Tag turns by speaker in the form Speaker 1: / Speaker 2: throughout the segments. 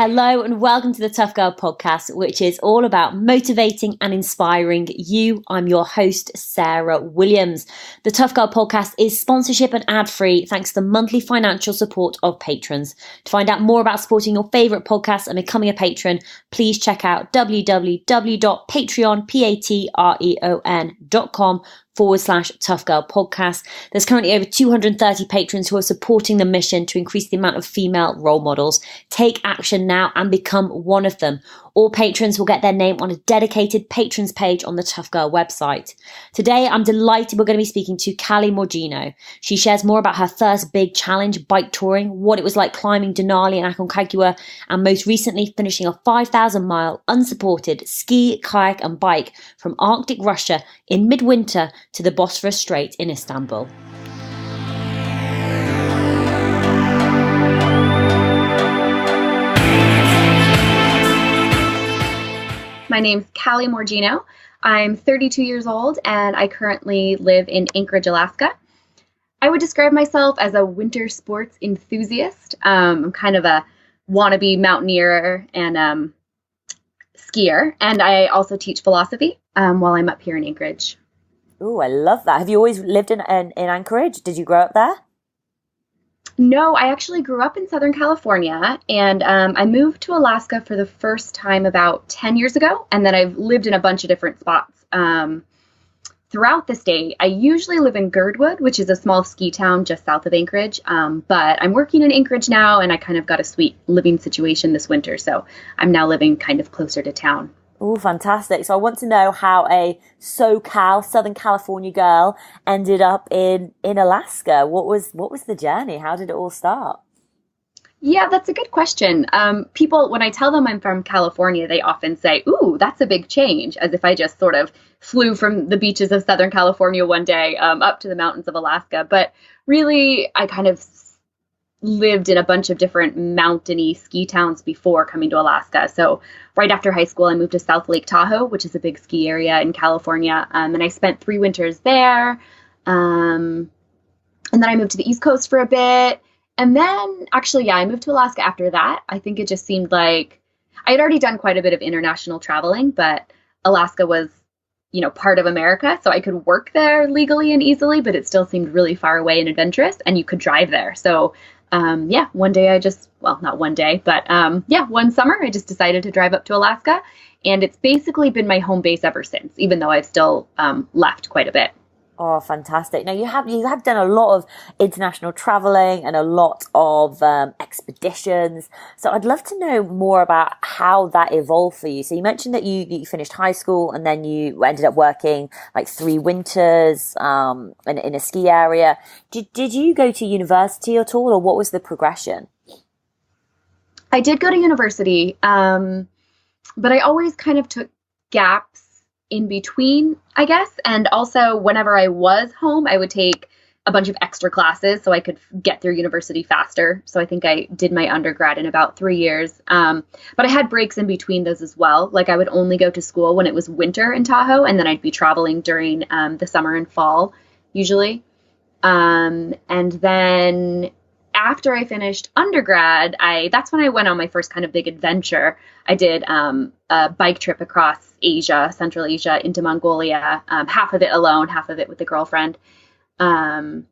Speaker 1: Hello and welcome to the Tough Girl podcast, which is all about motivating and inspiring you. I'm your host, Sarah Williams. The Tough Girl podcast is sponsorship and ad-free thanks to the monthly financial support of patrons. To find out more about supporting your favourite podcasts and becoming a patron, please check out www.patreon.com/Tough Girl Podcast. There's currently over 230 patrons who are supporting the mission to increase the amount of female role models. Take action now and become one of them. All patrons will get their name on a dedicated patrons page on the Tough Girl website. Today, I'm delighted we're going to be speaking to Callie Morgigno. She shares more about her first big challenge, bike touring, what it was like climbing Denali and Aconcagua, and most recently finishing a 5,000-mile unsupported ski, kayak and bike from Arctic Russia in midwinter to the Bosporus Strait in Istanbul.
Speaker 2: My name's Callie Morgigno. I'm 32 years old and I currently live in Anchorage, Alaska. I would describe myself as a winter sports enthusiast. I'm kind of a wannabe mountaineer and skier, and I also teach philosophy while I'm up here in Anchorage.
Speaker 1: Oh, I love that. Have you always lived in Anchorage? Did you grow up there?
Speaker 2: No, I actually grew up in Southern California, and I moved to Alaska for the first time about 10 years ago, and then I've lived in a bunch of different spots throughout the state. I usually live in Girdwood, which is a small ski town just south of Anchorage, but I'm working in Anchorage now, and I kind of got a sweet living situation this winter, so I'm now living kind of closer to town.
Speaker 1: Oh, fantastic. So I want to know how a SoCal, Southern California girl ended up in Alaska. What was the journey? How did it all start?
Speaker 2: Yeah, that's a good question. People, when I tell them I'm from California, they often say, ooh, that's a big change, as if I just sort of flew from the beaches of Southern California one day up to the mountains of Alaska. But really, I kind of lived in a bunch of different mountainy ski towns before coming to Alaska. So right after high school, I moved to South Lake Tahoe, which is a big ski area in California. And I spent 3 winters there. And then I moved to the East Coast for a bit. And then actually, I moved to Alaska after that. I think it just seemed like I had already done quite a bit of international traveling, but Alaska was, part of America. So I could work there legally and easily, but it still seemed really far away and adventurous, and you could drive there. So one day not one day, but one summer I just decided to drive up to Alaska, and it's basically been my home base ever since, even though I've still left quite a bit.
Speaker 1: Oh, fantastic. Now you have done a lot of international traveling and a lot of expeditions. So I'd love to know more about how that evolved for you. So you mentioned that you finished high school and then you ended up working like 3 winters in a ski area. Did you go to university at all, or what was the progression?
Speaker 2: I did go to university, but I always kind of took gaps in between, I guess. And also whenever I was home, I would take a bunch of extra classes so I could get through university faster. So I think I did my undergrad in about 3 years. But I had breaks in between those as well. Like I would only go to school when it was winter in Tahoe, and then I'd be traveling during the summer and fall usually. And then after I finished undergrad, that's when I went on my first kind of big adventure. I did a bike trip across Asia, Central Asia, into Mongolia, half of it alone, half of it with a girlfriend. And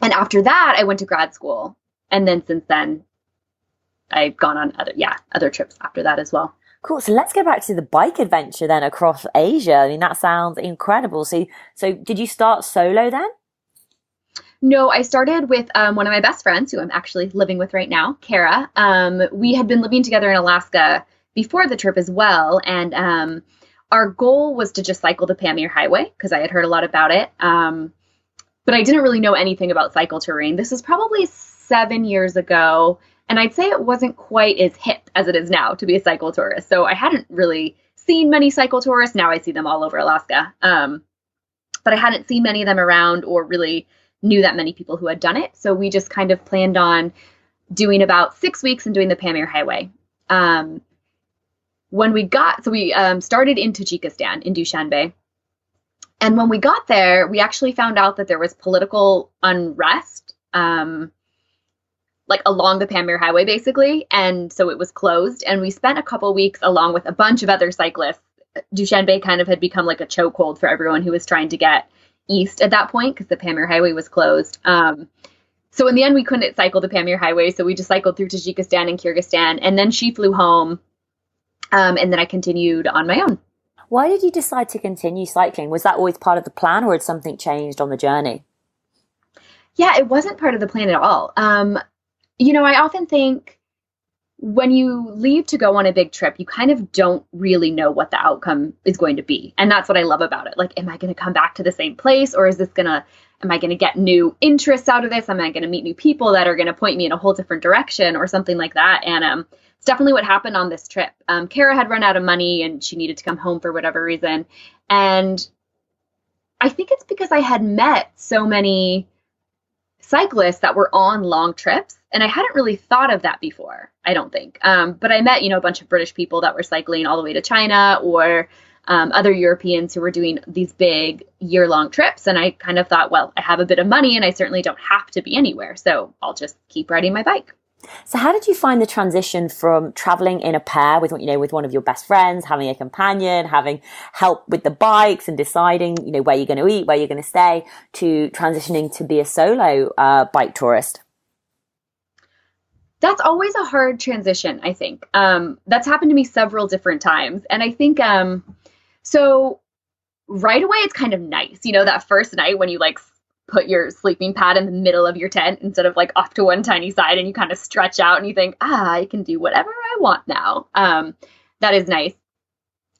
Speaker 2: after that, I went to grad school. And then since then, I've gone on other trips after that as well.
Speaker 1: Cool. So let's go back to the bike adventure then across Asia. I mean, that sounds incredible. So did you start solo then?
Speaker 2: No, I started with one of my best friends who I'm actually living with right now, Kara. We had been living together in Alaska before the trip as well. And our goal was to just cycle the Pamir Highway because I had heard a lot about it. But I didn't really know anything about cycle touring. This was probably 7 years ago. And I'd say it wasn't quite as hip as it is now to be a cycle tourist. So I hadn't really seen many cycle tourists. Now I see them all over Alaska. But I hadn't seen many of them around or really knew that many people who had done it. So we just kind of planned on doing about 6 weeks and doing the Pamir Highway. We started in Tajikistan, in Dushanbe. And when we got there, we actually found out that there was political unrest, like along the Pamir Highway, basically. And so it was closed. And we spent a couple weeks along with a bunch of other cyclists. Dushanbe kind of had become like a chokehold for everyone who was trying to get east at that point because the Pamir Highway was closed. So in the end, we couldn't cycle the Pamir Highway. So we just cycled through Tajikistan and Kyrgyzstan. And then she flew home. And then I continued on my own.
Speaker 1: Why did you decide to continue cycling? Was that always part of the plan, or had something changed on the journey?
Speaker 2: Yeah, it wasn't part of the plan at all. I often think when you leave to go on a big trip, you kind of don't really know what the outcome is going to be. And that's what I love about it. Like, am I going to come back to the same place, or am I going to get new interests out of this? Am I going to meet new people that are going to point me in a whole different direction or something like that? And it's definitely what happened on this trip. Kara had run out of money and she needed to come home for whatever reason. And I think it's because I had met so many cyclists that were on long trips. And I hadn't really thought of that before, I don't think. But I met, a bunch of British people that were cycling all the way to China, or other Europeans who were doing these big year-long trips. And I kind of thought, well, I have a bit of money and I certainly don't have to be anywhere. So I'll just keep riding my bike.
Speaker 1: So how did you find the transition from traveling in a pair with one of your best friends, having a companion, having help with the bikes and deciding, where you're going to eat, where you're going to stay, to transitioning to be a solo bike tourist?
Speaker 2: That's always a hard transition, I think. That's happened to me several different times. And I think, so right away, it's kind of nice, that first night when you put your sleeping pad in the middle of your tent instead of off to one tiny side, and you kind of stretch out and you think, I can do whatever I want now. That is nice.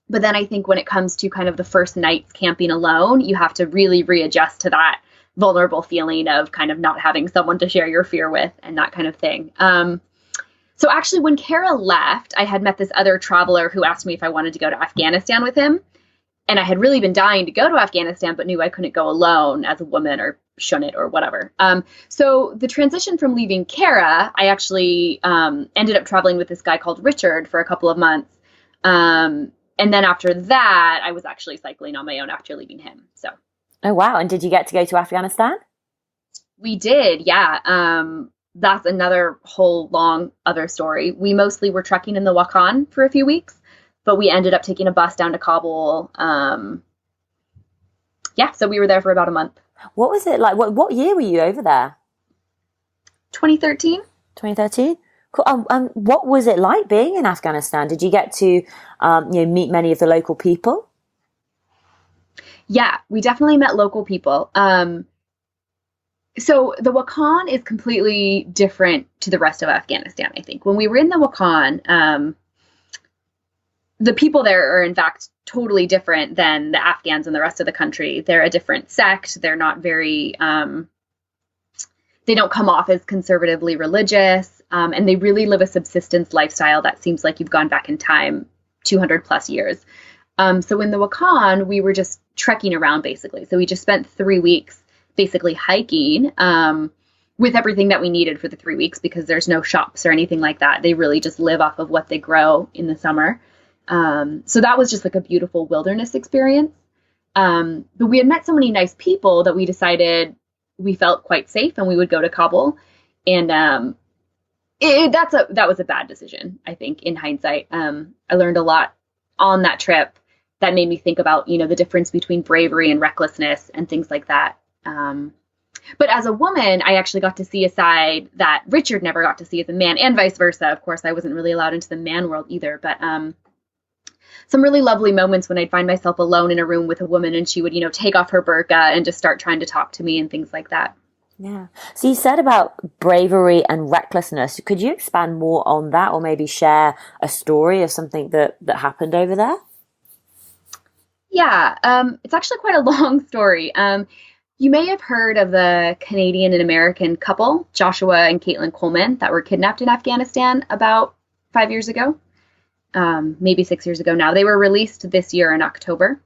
Speaker 2: But then I think when it comes to kind of the first nights camping alone, you have to really readjust to that vulnerable feeling of kind of not having someone to share your fear with and that kind of thing. So actually when Kara left, I had met this other traveler who asked me if I wanted to go to Afghanistan with him. And I had really been dying to go to Afghanistan, but knew I couldn't go alone as a woman or shouldn't or whatever. So the transition from leaving Kara, I actually ended up traveling with this guy called Richard for a couple of months. And then after that, I was actually cycling on my own after leaving him. So.
Speaker 1: Oh, wow. And did you get to go to Afghanistan?
Speaker 2: We did, yeah. That's another whole long other story. We mostly were trekking in the Wakhan for a few weeks. But we ended up taking a bus down to Kabul. So we were there for about a month.
Speaker 1: What was it like? What year were you over there?
Speaker 2: 2013.
Speaker 1: 2013? Cool. What was it like being in Afghanistan? Did you get to meet many of the local people?
Speaker 2: Yeah, we definitely met local people. So the Wakhan is completely different to the rest of Afghanistan, I think. When we were in the Wakhan, the people there are, in fact, totally different than the Afghans and the rest of the country. They're a different sect. They're not very, they don't come off as conservatively religious. And they really live a subsistence lifestyle that seems like you've gone back in time 200 plus years. So in the Wakhan, we were just trekking around, basically. So we just spent 3 weeks basically hiking with everything that we needed for the 3 weeks, because there's no shops or anything like that. They really just live off of what they grow in the summer. So that was just a beautiful wilderness experience. But we had met so many nice people that we decided we felt quite safe and we would go to Kabul. And that was a bad decision, I think, in hindsight. I learned a lot on that trip that made me think about, the difference between bravery and recklessness and things like that. But as a woman, I actually got to see a side that Richard never got to see as a man, and vice versa. Of course, I wasn't really allowed into the man world either, but some really lovely moments when I'd find myself alone in a room with a woman and she would, take off her burqa and just start trying to talk to me and things like that.
Speaker 1: Yeah. So you said about bravery and recklessness. Could you expand more on that, or maybe share a story of something that happened over there?
Speaker 2: Yeah, it's actually quite a long story. You may have heard of the Canadian and American couple, Joshua and Caitlin Coleman, that were kidnapped in Afghanistan about 5 years ago. Maybe 6 years ago now. They were released this year in October.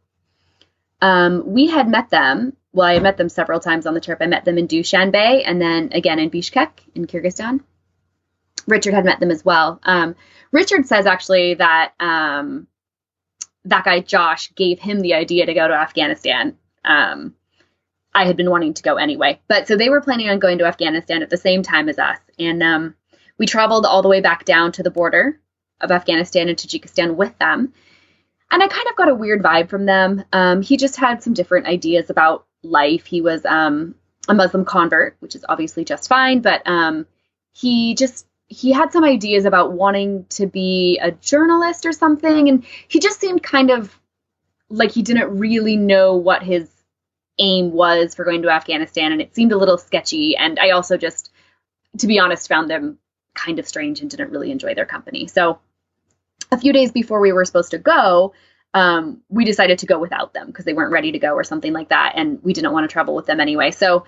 Speaker 2: We had met them. Well, I met them several times on the trip. I met them in Dushanbe and then again in Bishkek in Kyrgyzstan. Richard had met them as well. Richard says actually that that guy Josh gave him the idea to go to Afghanistan. I had been wanting to go anyway. But so they were planning on going to Afghanistan at the same time as us. And we traveled all the way back down to the border of Afghanistan and Tajikistan with them. And I kind of got a weird vibe from them. He just had some different ideas about life. He was a Muslim convert, which is obviously just fine. But he had some ideas about wanting to be a journalist or something. And he just seemed kind of like he didn't really know what his aim was for going to Afghanistan. And it seemed a little sketchy. And I also just, to be honest, found them kind of strange and didn't really enjoy their company. So a few days before we were supposed to go, we decided to go without them because they weren't ready to go or something like that. And we didn't want to travel with them anyway. So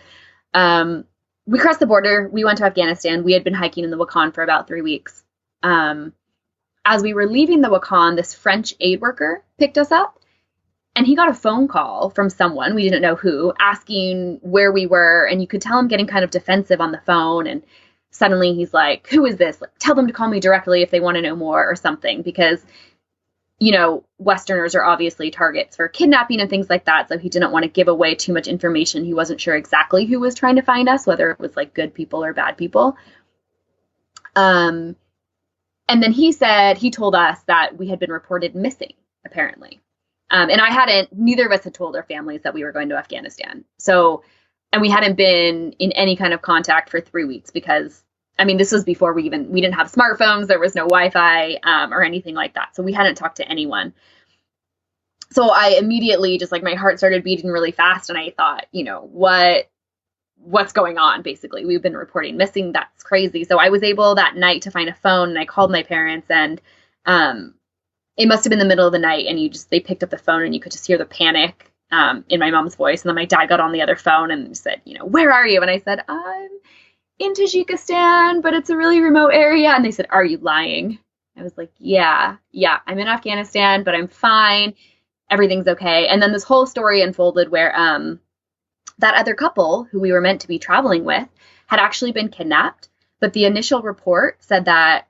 Speaker 2: we crossed the border. We went to Afghanistan. We had been hiking in the Wakhan for about 3 weeks. As we were leaving the Wakhan, this French aid worker picked us up. And he got a phone call from someone, we didn't know who, asking where we were. And you could tell him getting kind of defensive on the phone. And suddenly he's like, who is this? Like, tell them to call me directly if they want to know more or something. Because, you know, Westerners are obviously targets for kidnapping and things like that. So he didn't want to give away too much information. He wasn't sure exactly who was trying to find us, whether it was like good people or bad people. And then he told us that we had been reported missing, apparently. And neither of us had told our families that we were going to Afghanistan. So, and we hadn't been in any kind of contact for 3 weeks because, I mean, this was before we didn't have smartphones. There was no Wi-Fi, or anything like that. So we hadn't talked to anyone. So I immediately just like my heart started beating really fast. And I thought, you know, what's going on? Basically, we've been reporting missing. That's crazy. So I was able that night to find a phone and I called my parents and, it must have been the middle of the night and they picked up the phone and you could just hear the panic in my mom's voice. And then my dad got on the other phone and said, you know, where are you? And I said, I'm in Tajikistan, but it's a really remote area. And they said, are you lying? I was like, yeah, I'm in Afghanistan, but I'm fine. Everything's okay. And then this whole story unfolded where that other couple who we were meant to be traveling with had actually been kidnapped. But the initial report said that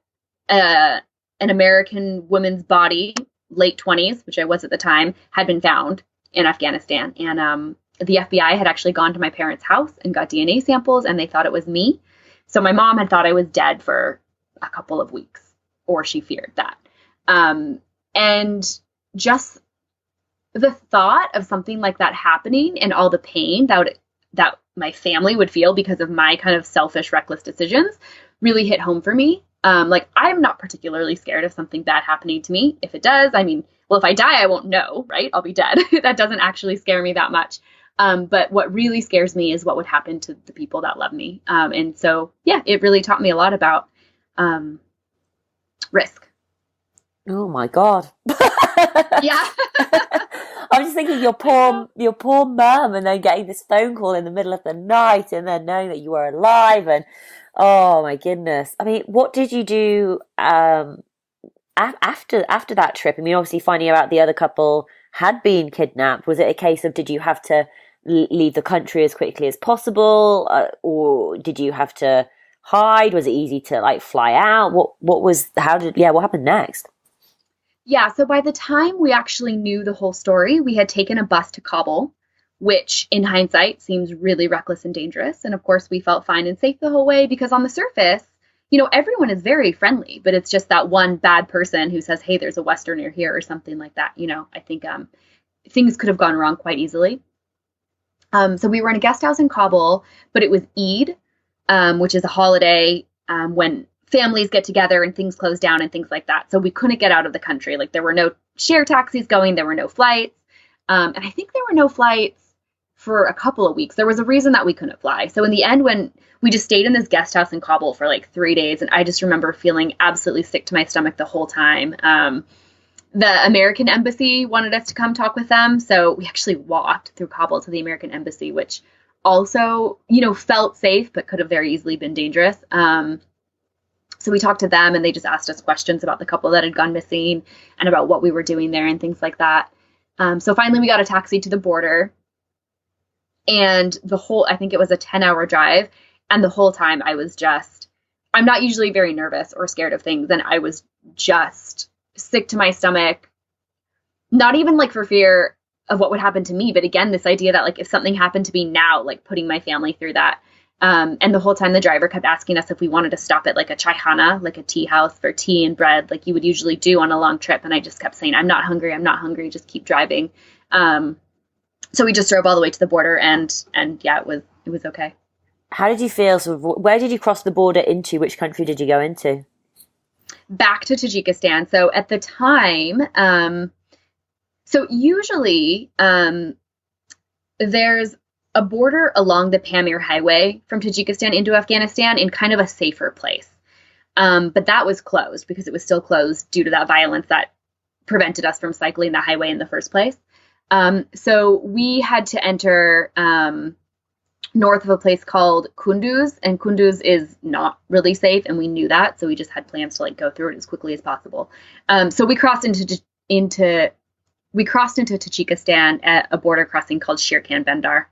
Speaker 2: an American woman's body, late 20s, which I was at the time, had been found in Afghanistan. And the FBI had actually gone to my parents' house and got DNA samples, and they thought it was me. So my mom had thought I was dead for a couple of weeks, or she feared that. And just the thought of something like that happening and all the pain that my family would feel because of my kind of selfish, reckless decisions really hit home for me. Like, I'm not particularly scared of something bad happening to me. If it does, I mean, well, if I die, I won't know, right? I'll be dead. That doesn't actually scare me that much. But what really scares me is what would happen to the people that love me. And so, yeah, it really taught me a lot about risk.
Speaker 1: Oh my God.
Speaker 2: Yeah.
Speaker 1: I'm just thinking your poor mum, and then getting this phone call in the middle of the night and then knowing that you were alive, and oh my goodness. I mean, what did you do after that trip? I mean, obviously finding out the other couple had been kidnapped. Was it a case of, did you have to leave the country as quickly as possible, or did you have to hide? Was it easy to like fly out? What happened next?
Speaker 2: Yeah, so by the time we actually knew the whole story, we had taken a bus to Kabul, which in hindsight seems really reckless and dangerous. And of course, we felt fine and safe the whole way because on the surface, you know, everyone is very friendly, but it's just that one bad person who says, hey, there's a Westerner here or something like that. You know, I think things could have gone wrong quite easily. So we were in a guest house in Kabul, but it was Eid, which is a holiday when families get together and things close down and things like that. So we couldn't get out of the country. Like, there were no share taxis going. There were no flights. And I think there were no flights for a couple of weeks. There was a reason that we couldn't fly. So in the end, when we just stayed in this guest house in Kabul for like 3 days, and I just remember feeling absolutely sick to my stomach the whole time. The American embassy wanted us to come talk with them. So we actually walked through Kabul to the American embassy, which also, you know, felt safe, but could have very easily been dangerous. So we talked to them and they just asked us questions about the couple that had gone missing and about what we were doing there and things like that. So finally we got a taxi to the border, and I think it was a 10-hour drive. And the whole time I'm not usually very nervous or scared of things. And I was just sick to my stomach, not even like for fear what would happen to me. But again, this idea that like if something happened to me now, like putting my family through that. And the whole time the driver kept asking us if we wanted to stop at like a chaikhana, like a tea house for tea and bread, like you would usually do on a long trip. And I just kept saying, I'm not hungry, just keep driving. So we just drove all the way to the border and yeah, it was okay.
Speaker 1: How did you feel? So where did you cross the border into? Which country did you go into?
Speaker 2: Back to Tajikistan. So at the time, so usually there's a border along the Pamir Highway from Tajikistan into Afghanistan in kind of a safer place. But that was closed because it was still closed due to that violence that prevented us from cycling the highway in the first place. So we had to enter north of a place called Kunduz, and Kunduz is not really safe, and we knew that, so we just had plans to like go through it as quickly as possible. So we crossed into Tajikistan at a border crossing called Shirkan Bandar.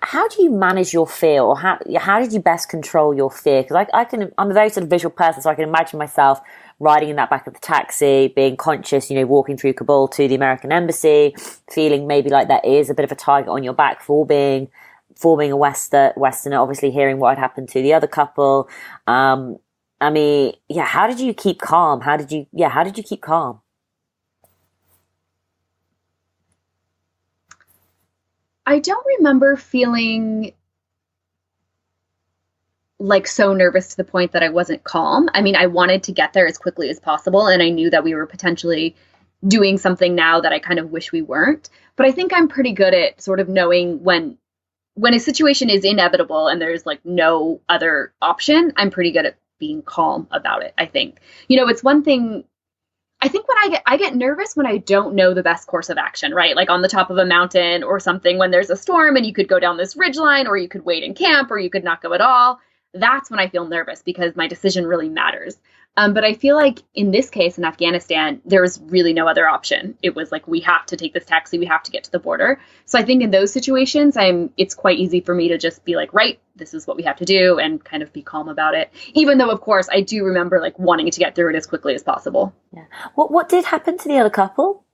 Speaker 1: How do you manage your fear, or how did you best control your fear? Because I'm a very sort of visual person, so I can imagine myself riding in that back of the taxi, being conscious, walking through Kabul to the American embassy, feeling maybe like there is a bit of a target on your back for being a Westerner, obviously hearing what had happened to the other couple. How did you keep calm? How did you keep calm?
Speaker 2: I don't remember feeling like so nervous to the point that I wasn't calm. I mean, I wanted to get there as quickly as possible, and I knew that we were potentially doing something now that I kind of wish we weren't. But I think I'm pretty good at sort of knowing when a situation is inevitable and there's like no other option, I'm pretty good at being calm about it, I think. It's one thing. I think when I get nervous when I don't know the best course of action, right? Like on the top of a mountain or something when there's a storm and you could go down this ridgeline, or you could wait in camp, or you could not go at all. That's when I feel nervous because my decision really matters. But I feel like in this case in Afghanistan, there was really no other option. It was like, we have to take this taxi. We have to get to the border. So I think in those situations, it's quite easy for me to just be like, right, this is what we have to do, and kind of be calm about it. Even though, of course, I do remember like wanting to get through it as quickly as possible.
Speaker 1: Yeah. What did happen to the other couple?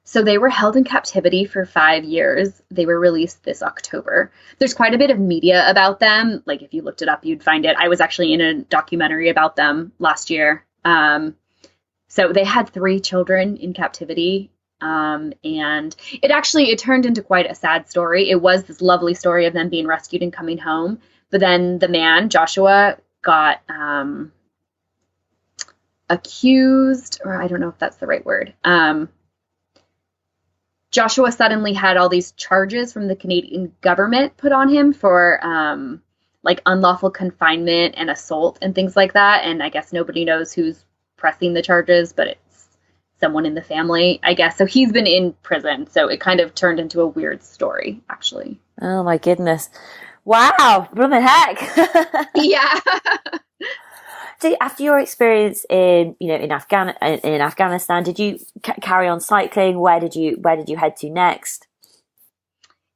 Speaker 2: So they were held in captivity for 5 years. They were released this October. There's quite a bit of media about them. Like if you looked it up, you'd find it. I was actually in a documentary about them last year. So they had 3 children in captivity. And it turned into quite a sad story. It was this lovely story of them being rescued and coming home. But then the man, Joshua, got accused, or I don't know if that's the right word. Joshua suddenly had all these charges from the Canadian government put on him for like unlawful confinement and assault and things like that. And I guess nobody knows who's pressing the charges, but it's someone in the family, I guess. So he's been in prison. So it kind of turned into a weird story, actually.
Speaker 1: Oh my goodness. Wow. Blooming heck.
Speaker 2: Yeah.
Speaker 1: So after your experience in Afghanistan, did you carry on cycling? Where did you head to next?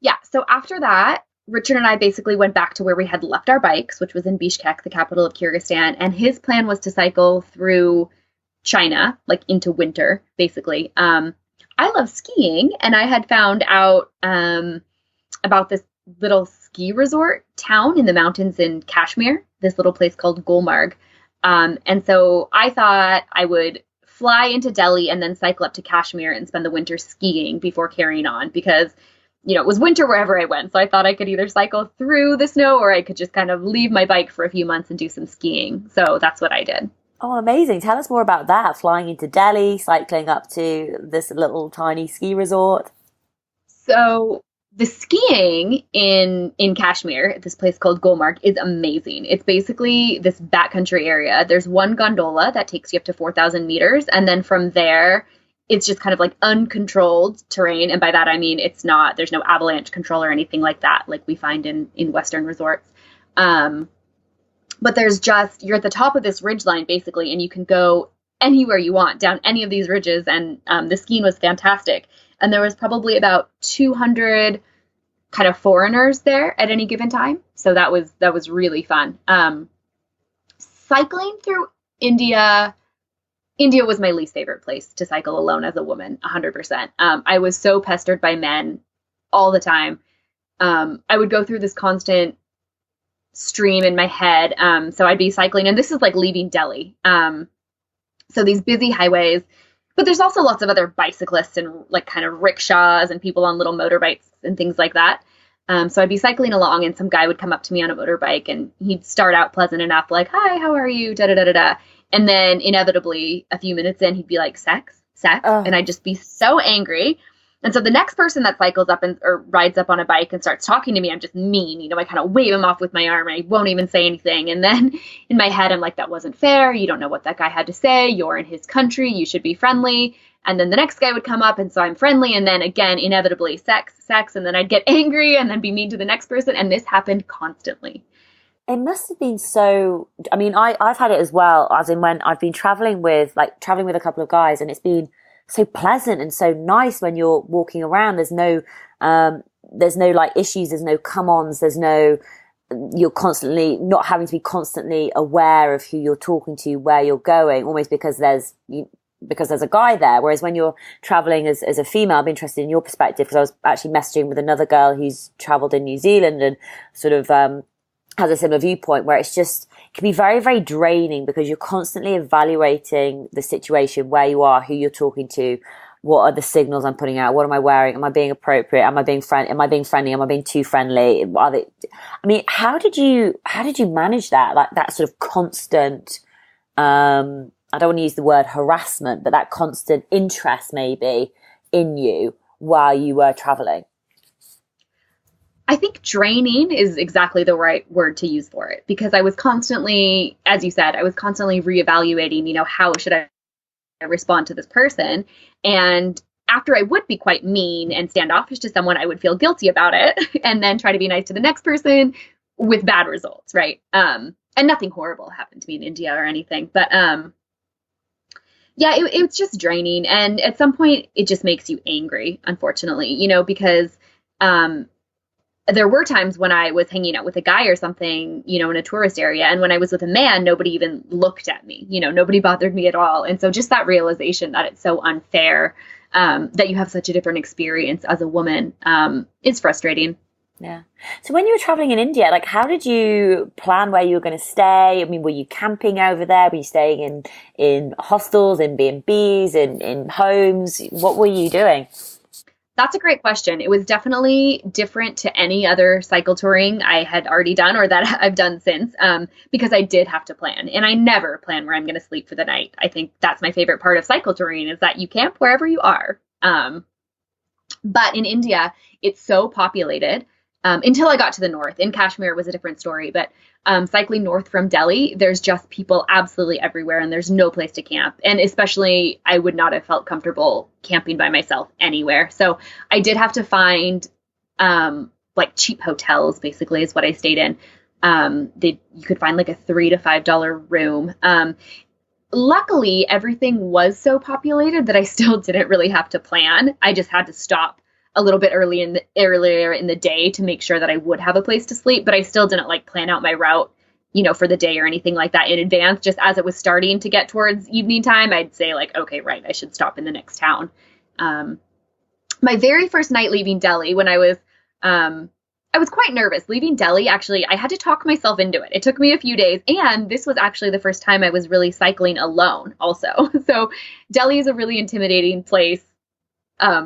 Speaker 2: Yeah. So after that, Richard and I basically went back to where we had left our bikes, which was in Bishkek, the capital of Kyrgyzstan. And his plan was to cycle through China, like into winter, basically. I love skiing, and I had found out about this little ski resort town in the mountains in Kashmir, this little place called Gulmarg. And so I thought I would fly into Delhi and then cycle up to Kashmir and spend the winter skiing before carrying on, because, it was winter wherever I went. So I thought I could either cycle through the snow or I could just kind of leave my bike for a few months and do some skiing. So that's what I did.
Speaker 1: Oh, amazing. Tell us more about that. Flying into Delhi, cycling up to this little tiny ski resort.
Speaker 2: So the skiing in Kashmir, at this place called Gulmarg, is amazing. It's basically this backcountry area. There's one gondola that takes you up to 4,000 meters. And then from there, it's just kind of like uncontrolled terrain. And by that, I mean, there's no avalanche control or anything like that, like we find in Western resorts. But you're at the top of this ridgeline, basically, and you can go anywhere you want down any of these ridges. And the skiing was fantastic. And there was probably about 200 kind of foreigners there at any given time. So that was really fun. Cycling through India India was my least favorite place to cycle alone as a woman, 100%. I was so pestered by men all the time. I would go through this constant stream in my head. So I'd be cycling, and this is like leaving Delhi. So these busy highways, but there's also lots of other bicyclists and like kind of rickshaws and people on little motorbikes and things like that. So I'd be cycling along, and some guy would come up to me on a motorbike, and he'd start out pleasant enough, like, "Hi, how are you? Da da da da da." And then inevitably, a few minutes in, he'd be like, "Sex, sex," and I'd just be so angry. And so the next person that cycles up or rides up on a bike and starts talking to me, I'm just mean. I kind of wave him off with my arm, and I won't even say anything. And then in my head, I'm like, that wasn't fair. You don't know what that guy had to say. You're in his country. You should be friendly. And then the next guy would come up, and so I'm friendly. And then again, inevitably, sex, sex. And then I'd get angry and then be mean to the next person. And this happened constantly.
Speaker 1: It must have been so, I mean, I've had it as well, as in when I've been traveling with a couple of guys, and it's been so pleasant and so nice when you're walking around. There's no like issues, there's no come-ons, you're constantly not having to be constantly aware of who you're talking to, where you're going, almost because there's a guy there. Whereas when you're traveling as a female, I'm interested in your perspective, because I was actually messaging with another girl who's traveled in New Zealand and sort of has a similar viewpoint, where it can be very, very draining, because you're constantly evaluating the situation, where you are, who you're talking to, what are the signals I'm putting out, what am I wearing, am I being appropriate, am I being friendly, am I being too friendly, how did you manage that, like that sort of constant I don't want to use the word harassment, but that constant interest maybe in you while you were traveling?
Speaker 2: I think draining is exactly the right word to use for it, because I was constantly, as you said, reevaluating, how should I respond to this person? And after I would be quite mean and standoffish to someone, I would feel guilty about it and then try to be nice to the next person with bad results, right? And nothing horrible happened to me in India or anything, but yeah, it was just draining. And at some point it just makes you angry, unfortunately, because there were times when I was hanging out with a guy or something, in a tourist area. And when I was with a man, nobody even looked at me, nobody bothered me at all. And so just that realization that it's so unfair, that you have such a different experience as a woman, is frustrating.
Speaker 1: Yeah. So when you were traveling in India, like, how did you plan where you were going to stay? I mean, were you camping over there? Were you staying in hostels, in B&Bs, in homes? What were you doing?
Speaker 2: That's a great question. It was definitely different to any other cycle touring I had already done or that I've done since, because I did have to plan. And I never plan where I'm going to sleep for the night. I think that's my favorite part of cycle touring, is that you camp wherever you are. But in India, it's so populated. Until I got to the north. In Kashmir, it was a different story. But cycling north from Delhi, there's just people absolutely everywhere, and there's no place to camp. And especially, I would not have felt comfortable camping by myself anywhere. So I did have to find like cheap hotels, basically, is what I stayed in. You could find like a $3 to $5 room. Luckily, everything was so populated that I still didn't really have to plan. I just had to stop a little bit earlier in the day to make sure that I would have a place to sleep, but I still didn't like plan out my route, for the day or anything like that in advance. Just as it was starting to get towards evening time, I'd say like, okay, right, I should stop in the next town. My very first night leaving Delhi, when I was quite nervous. Leaving Delhi, actually, I had to talk myself into it. It took me a few days, and this was actually the first time I was really cycling alone also. So Delhi is a really intimidating place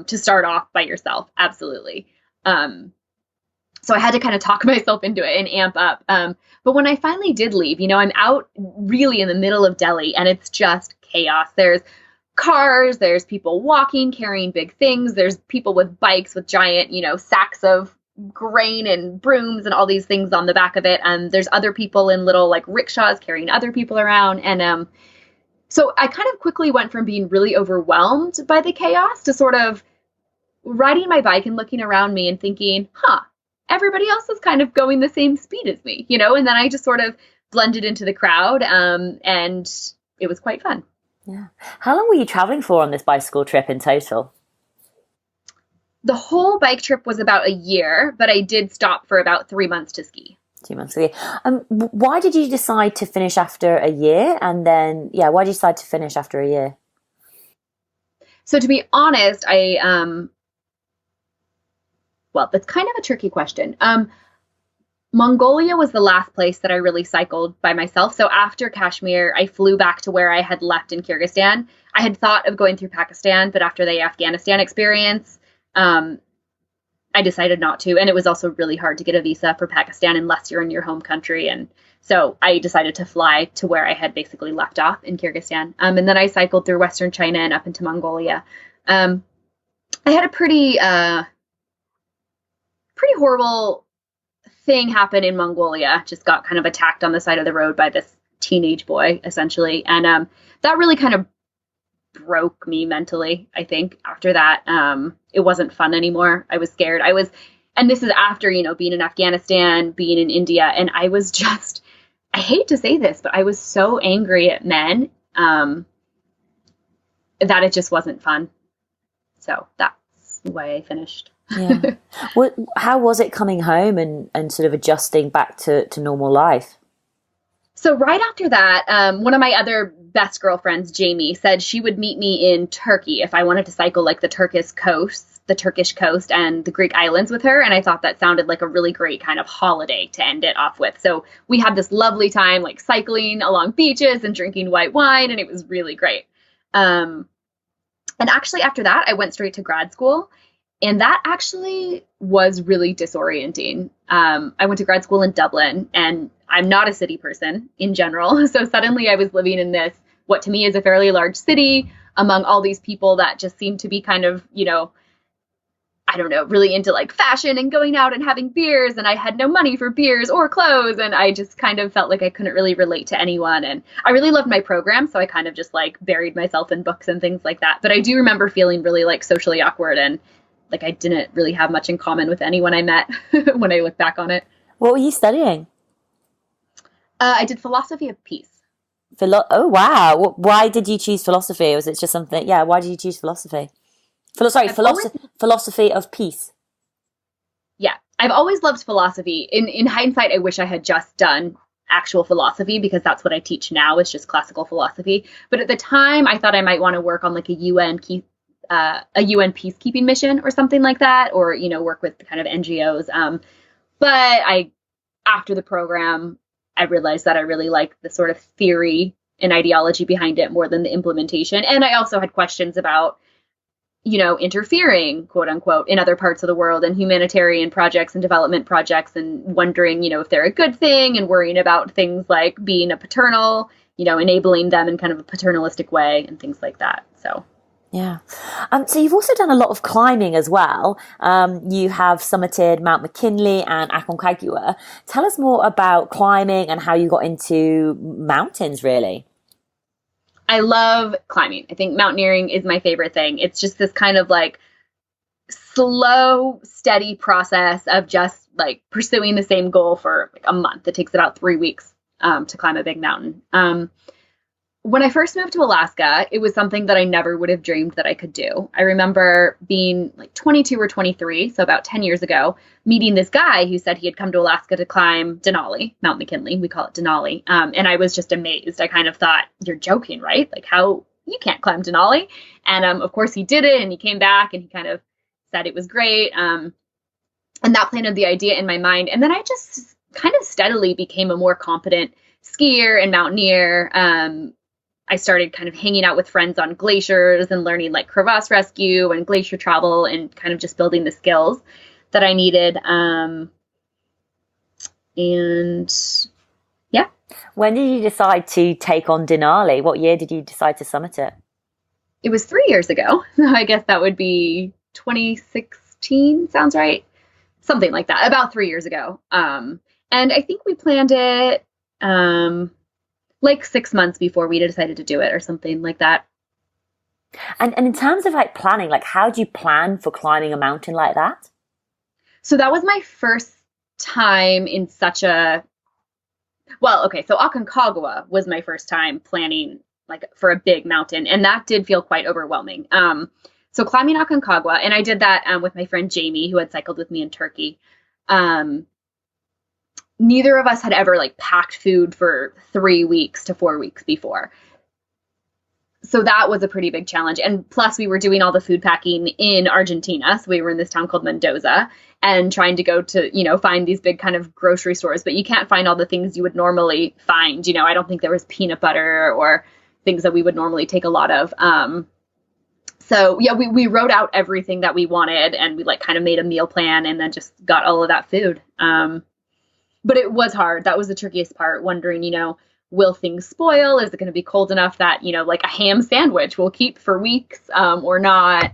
Speaker 2: to start off by yourself. Absolutely. So I had to kind of talk myself into it and amp up. But when I finally did leave, I'm out really in the middle of Delhi, and it's just chaos. There's cars, there's people walking, carrying big things. There's people with bikes with giant, sacks of grain and brooms and all these things on the back of it. And there's other people in little like rickshaws carrying other people around. And, so I kind of quickly went from being really overwhelmed by the chaos to sort of riding my bike and looking around me and thinking, everybody else is kind of going the same speed as me, and then I just sort of blended into the crowd, and it was quite fun.
Speaker 1: Yeah. How long were you traveling for on this bicycle trip in total?
Speaker 2: The whole bike trip was about a year, but I did stop for about 3 months to ski.
Speaker 1: 2 months ago. Why did you decide to finish after a year? And then, why did you decide to finish after a year?
Speaker 2: So to be honest, well, that's kind of a tricky question. Mongolia was the last place that I really cycled by myself. So after Kashmir, I flew back to where I had left in Kyrgyzstan. I had thought of going through Pakistan, but after the Afghanistan experience, I decided not to. And it was also really hard to get a visa for Pakistan unless you're in your home country. And so I decided to fly to where I had basically left off in Kyrgyzstan. And then I cycled through Western China and up into Mongolia. I had a pretty horrible thing happen in Mongolia. Just got kind of attacked on the side of the road by this teenage boy, essentially. And that really kind of broke me mentally, I think. After that, it wasn't fun anymore. I was scared. And this is after, being in Afghanistan, being in India. And I was just, I hate to say this, but I was so angry at men that it just wasn't fun. So that's why I finished.
Speaker 1: Yeah. How was it coming home and sort of adjusting back to normal life?
Speaker 2: So right after that, one of my other best girlfriends, Jamie, said she would meet me in Turkey if I wanted to cycle like the Turkish coast and the Greek islands with her. And I thought that sounded like a really great kind of holiday to end it off with. So we had this lovely time like cycling along beaches and drinking white wine, and it was really great. And actually after that, I went straight to grad school. And that actually was really disorienting. I went to grad school in Dublin, and I'm not a city person in general. So suddenly I was living in this, what to me is a fairly large city among all these people that just seemed to be kind of, I don't know, really into like fashion and going out and having beers. And I had no money for beers or clothes. And I just kind of felt like I couldn't really relate to anyone. And I really loved my program. So I kind of just like buried myself in books and things like that. But I do remember feeling really like socially awkward and like I didn't really have much in common with anyone I met when I look back on it.
Speaker 1: What were you studying?
Speaker 2: I did philosophy of peace.
Speaker 1: Oh, wow. Why did you choose philosophy? Or was it just something? Yeah, why did you choose philosophy? Philosophy of peace.
Speaker 2: Yeah, I've always loved philosophy. In hindsight, I wish I had just done actual philosophy because that's what I teach now. It's just classical philosophy. But at the time, I thought I might want to work on like a UN peacekeeping mission or something like that, or, work with kind of NGOs. But after the program, I realized that I really liked the sort of theory and ideology behind it more than the implementation. And I also had questions about, interfering, quote unquote, in other parts of the world and humanitarian projects and development projects and wondering, if they're a good thing and worrying about things like being a paternal, enabling them in kind of a paternalistic way and things like that. So.
Speaker 1: Yeah. So you've also done a lot of climbing as well. You have summited Mount McKinley and Aconcagua. Tell us more about climbing and how you got into mountains, really.
Speaker 2: I love climbing. I think mountaineering is my favorite thing. It's just this kind of like slow, steady process of just like pursuing the same goal for like a month. It takes about 3 weeks to climb a big mountain. When I first moved to Alaska, it was something that I never would have dreamed that I could do. I remember being like 22 or 23, so about 10 years ago, meeting this guy who said he had come to Alaska to climb Denali, Mount McKinley, we call it Denali. And I was just amazed. I kind of thought, you're joking, right? Like how you can't climb Denali. And of course he did it and he came back and he kind of said it was great. And that planted the idea in my mind. And then I just kind of steadily became a more competent skier and mountaineer. I started kind of hanging out with friends on glaciers and learning like crevasse rescue and glacier travel and kind of just building the skills that I needed. And yeah.
Speaker 1: When did you decide to take on Denali? What year did you decide to summit it?
Speaker 2: It was 3 years ago. So I guess that would be 2016. Sounds right. Something like that. About 3 years ago. And I think we planned it, like 6 months before we decided to do it or something like that.
Speaker 1: And in terms of like planning, like how do you plan for climbing a mountain like that?
Speaker 2: So that was my first time in such a, well, okay. So Aconcagua was my first time planning like for a big mountain. And that did feel quite overwhelming. So climbing Aconcagua, and I did that with my friend Jamie, who had cycled with me in Turkey. neither of us had ever like packed food for 3 weeks to 4 weeks before. So that was a pretty big challenge. And plus we were doing all the food packing in Argentina. So we were in this town called Mendoza and trying to go to, find these big kind of grocery stores, but you can't find all the things you would normally find. I don't think there was peanut butter or things that we would normally take a lot of. So yeah, we wrote out everything that we wanted and we like kind of made a meal plan and then just got all of that food. But it was hard. That was the trickiest part, wondering, will things spoil? Is it going to be cold enough that, like a ham sandwich will keep for weeks or not?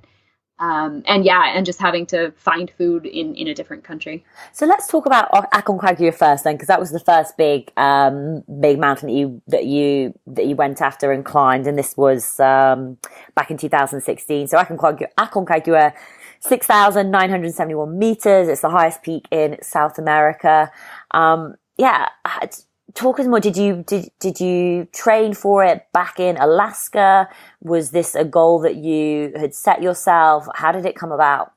Speaker 2: And just having to find food in a different country.
Speaker 1: So let's talk about Aconcagua first then, because that was the first big mountain that you went after and climbed, and this was back in 2016. So Aconcagua, 6,971 meters. It's the highest peak in South America. Talk us more. Did you train for it back in Alaska? Was this a goal that you had set yourself? How did it come about?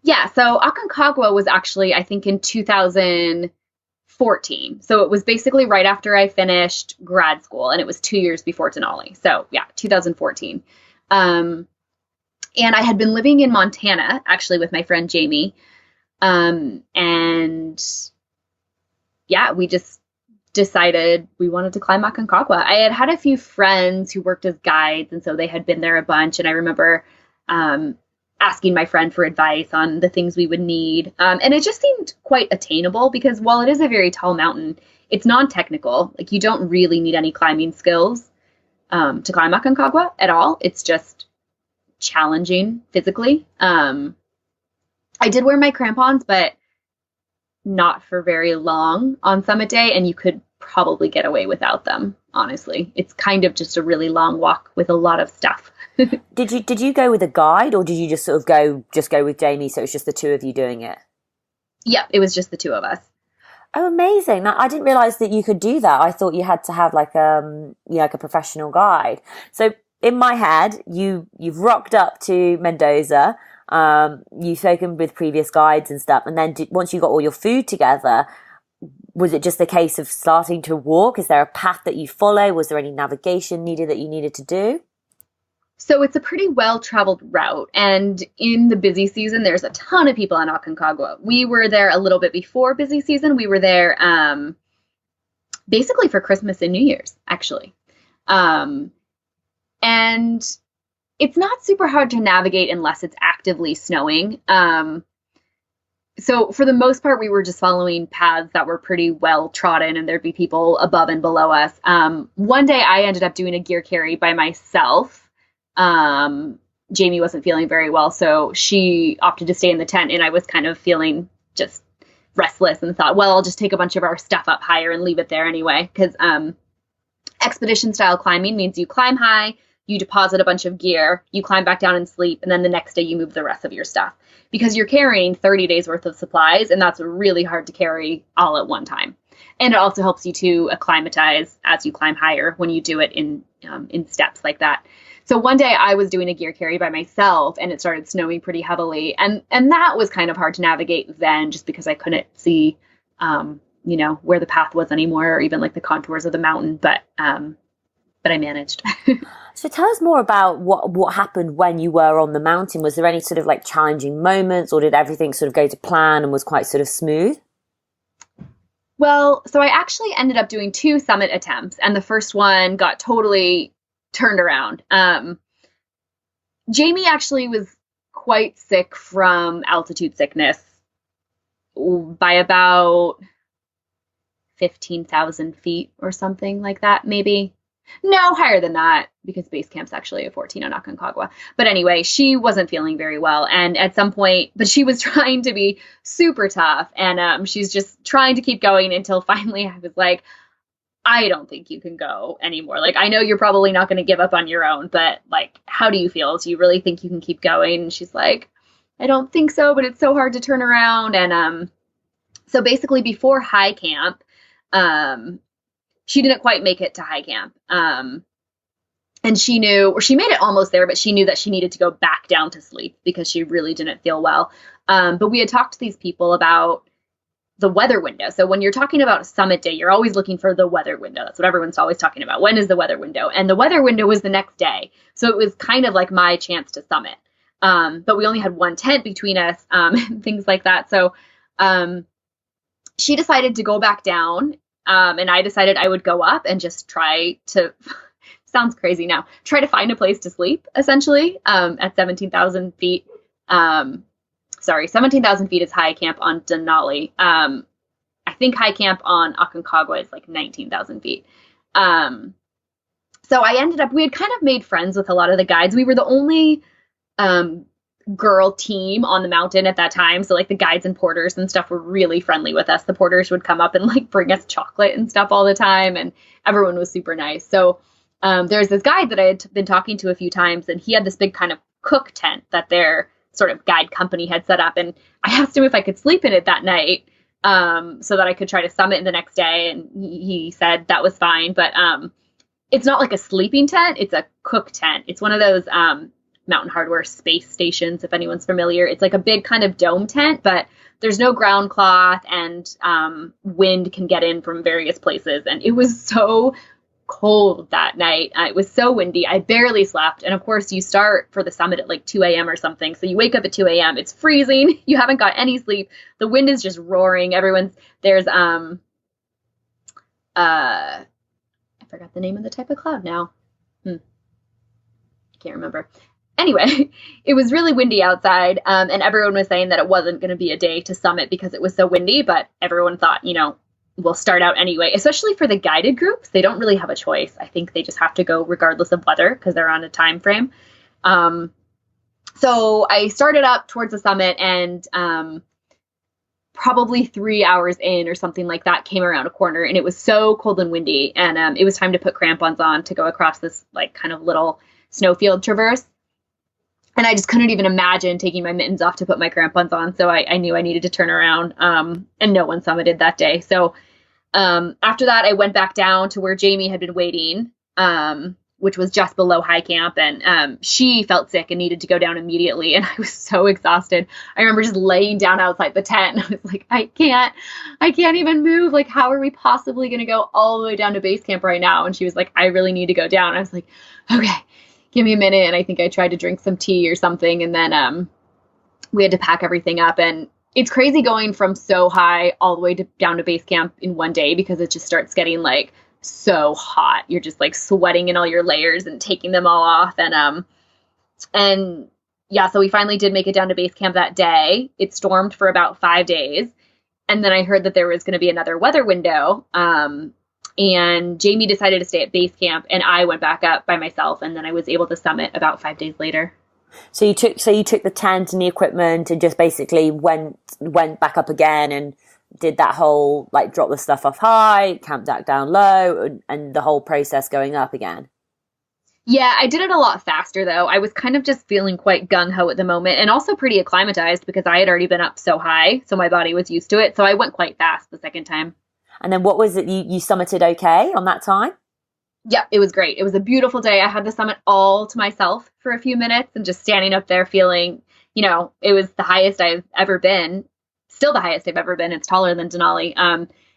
Speaker 2: Yeah, so Aconcagua was actually, I think, in 2014. So it was basically right after I finished grad school, and it was 2 years before Denali. So yeah, 2014. And I had been living in Montana, actually, with my friend Jamie. We just decided we wanted to climb Aconcagua. I had a few friends who worked as guides, and so they had been there a bunch. And I remember asking my friend for advice on the things we would need. And it just seemed quite attainable because while it is a very tall mountain, it's non-technical. Like you don't really need any climbing skills to climb Aconcagua at all. It's just challenging physically. I did wear my crampons, but not for very long on summit day, and you could probably get away without them, honestly. It's kind of just a really long walk with a lot of stuff.
Speaker 1: Did you go with a guide, or did you just sort of go with Jamie, so it's just the two of you doing it?
Speaker 2: Yep, it was just the two of us.
Speaker 1: Oh, amazing. Now, I didn't realize that you could do that. I thought you had to have like a professional guide. So in my head, you've rocked up to Mendoza. You've spoken with previous guides and stuff, and then once you got all your food together, was it just a case of starting to walk? Is there a path that you follow? Was there any navigation needed that you needed to do?
Speaker 2: So it's a pretty well-traveled route, and in the busy season, there's a ton of people on Aconcagua. We were there a little bit before busy season. We were there basically for Christmas and New Year's, actually. And it's not super hard to navigate unless it's actively snowing. So for the most part, we were just following paths that were pretty well trodden, and there'd be people above and below us. One day I ended up doing a gear carry by myself. Jamie wasn't feeling very well, so she opted to stay in the tent, and I was kind of feeling just restless and thought, well, I'll just take a bunch of our stuff up higher and leave it there anyway. Because expedition style climbing means you climb high, you deposit a bunch of gear, you climb back down and sleep, and then the next day you move the rest of your stuff. Because you're carrying 30 days worth of supplies, and that's really hard to carry all at one time. And it also helps you to acclimatize as you climb higher when you do it in steps like that. So one day I was doing a gear carry by myself, and it started snowing pretty heavily. And that was kind of hard to navigate then, just because I couldn't see, where the path was anymore, or even like the contours of the mountain. But I managed.
Speaker 1: So tell us more about what happened when you were on the mountain. Was there any sort of like challenging moments, or did everything sort of go to plan and was quite sort of smooth?
Speaker 2: Well, so I actually ended up doing 2 summit attempts, and the first one got totally turned around. Jamie actually was quite sick from altitude sickness by about 15,000 feet or something like that, maybe. No, higher than that, because base camp's actually a 14 on Aconcagua. But anyway, she wasn't feeling very well. And at some point, but she was trying to be super tough. And she's just trying to keep going until finally I was like, I don't think you can go anymore. Like, I know you're probably not going to give up on your own, but like, how do you feel? Do you really think you can keep going? And she's like, I don't think so, but it's so hard to turn around. And so basically before high camp, she didn't quite make it to high camp. And she knew, or she made it almost there, but she knew that she needed to go back down to sleep because she really didn't feel well. But we had talked to these people about the weather window. So when you're talking about summit day, you're always looking for the weather window. That's what everyone's always talking about. When is the weather window? And the weather window was the next day. So it was kind of like my chance to summit. But we only had one tent between us, things like that. So she decided to go back down, and I decided I would go up and just try to, sounds crazy now, try to find a place to sleep, essentially, at 17,000 feet. 17,000 feet is high camp on Denali. I think high camp on Aconcagua is like 19,000 feet. So I ended up, we had kind of made friends with a lot of the guides. We were the only girl team on the mountain at that time. So like the guides and porters and stuff were really friendly with us. The porters would come up and like bring us chocolate and stuff all the time. And everyone was super nice. So there's this guide that I had been talking to a few times, and he had this big kind of cook tent that their sort of guide company had set up. And I asked him if I could sleep in it that night, so that I could try to summit the next day. And he said that was fine. But it's not like a sleeping tent. It's a cook tent. It's one of those Mountain Hardwear space stations, if anyone's familiar. It's like a big kind of dome tent, but there's no ground cloth, and wind can get in from various places. And it was so cold that night. It was so windy. I barely slept. And of course, you start for the summit at like 2 a.m. or something. So you wake up at 2 a.m. It's freezing. You haven't got any sleep. The wind is just roaring. There's I forgot the name of the type of cloud now. I can't remember. Anyway, it was really windy outside, and everyone was saying that it wasn't going to be a day to summit because it was so windy, but everyone thought, we'll start out anyway, especially for the guided groups. They don't really have a choice. I think they just have to go regardless of weather because they're on a time frame. So I started up towards the summit, and probably 3 hours in or something like that, came around a corner, and it was so cold and windy, and it was time to put crampons on to go across this like kind of little snowfield traverse. And I just couldn't even imagine taking my mittens off to put my crampons on. So I knew I needed to turn around, and no one summited that day. So after that, I went back down to where Jamie had been waiting, which was just below high camp. And she felt sick and needed to go down immediately. And I was so exhausted. I remember just laying down outside the tent. And I was like, I can't even move. Like, how are we possibly going to go all the way down to base camp right now? And she was like, I really need to go down. I was like, okay, give me a minute. And I think I tried to drink some tea or something. And then we had to pack everything up. And it's crazy going from so high all the way down to base camp in one day, because it just starts getting like so hot. You're just like sweating in all your layers and taking them all off. And yeah, so we finally did make it down to base camp that day. It stormed for about 5 days. And then I heard that there was going to be another weather window. And Jamie decided to stay at base camp, and I went back up by myself, and then I was able to summit about 5 days later.
Speaker 1: So you took the tent and the equipment and just basically went back up again and did that whole like drop the stuff off high, camp back down low, and the whole process going up again.
Speaker 2: Yeah, I did it a lot faster though. I was kind of just feeling quite gung-ho at the moment, and also pretty acclimatized because I had already been up so high, so my body was used to it. So I went quite fast the second time.
Speaker 1: And then what was it? You summited okay on that time?
Speaker 2: Yeah, it was great. It was a beautiful day. I had the summit all to myself for a few minutes and just standing up there feeling, it was the highest I've ever been, still the highest I've ever been. It's taller than Denali.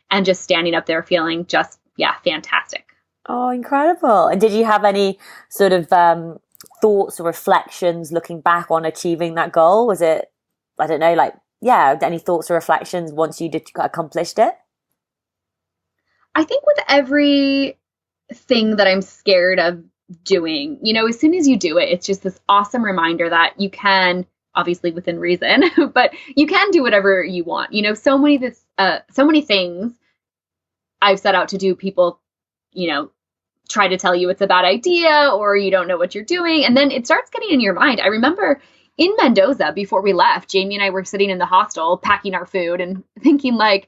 Speaker 2: And just standing up there feeling just, fantastic.
Speaker 1: Oh, incredible. And did you have any sort of thoughts or reflections looking back on achieving that goal? Was it, I don't know, any thoughts or reflections once you accomplished it?
Speaker 2: I think with every thing that I'm scared of doing, as soon as you do it, it's just this awesome reminder that you can, obviously within reason, but you can do whatever you want. So many things I've set out to do, people, try to tell you it's a bad idea or you don't know what you're doing. And then it starts getting in your mind. I remember in Mendoza, before we left, Jamie and I were sitting in the hostel packing our food and thinking like,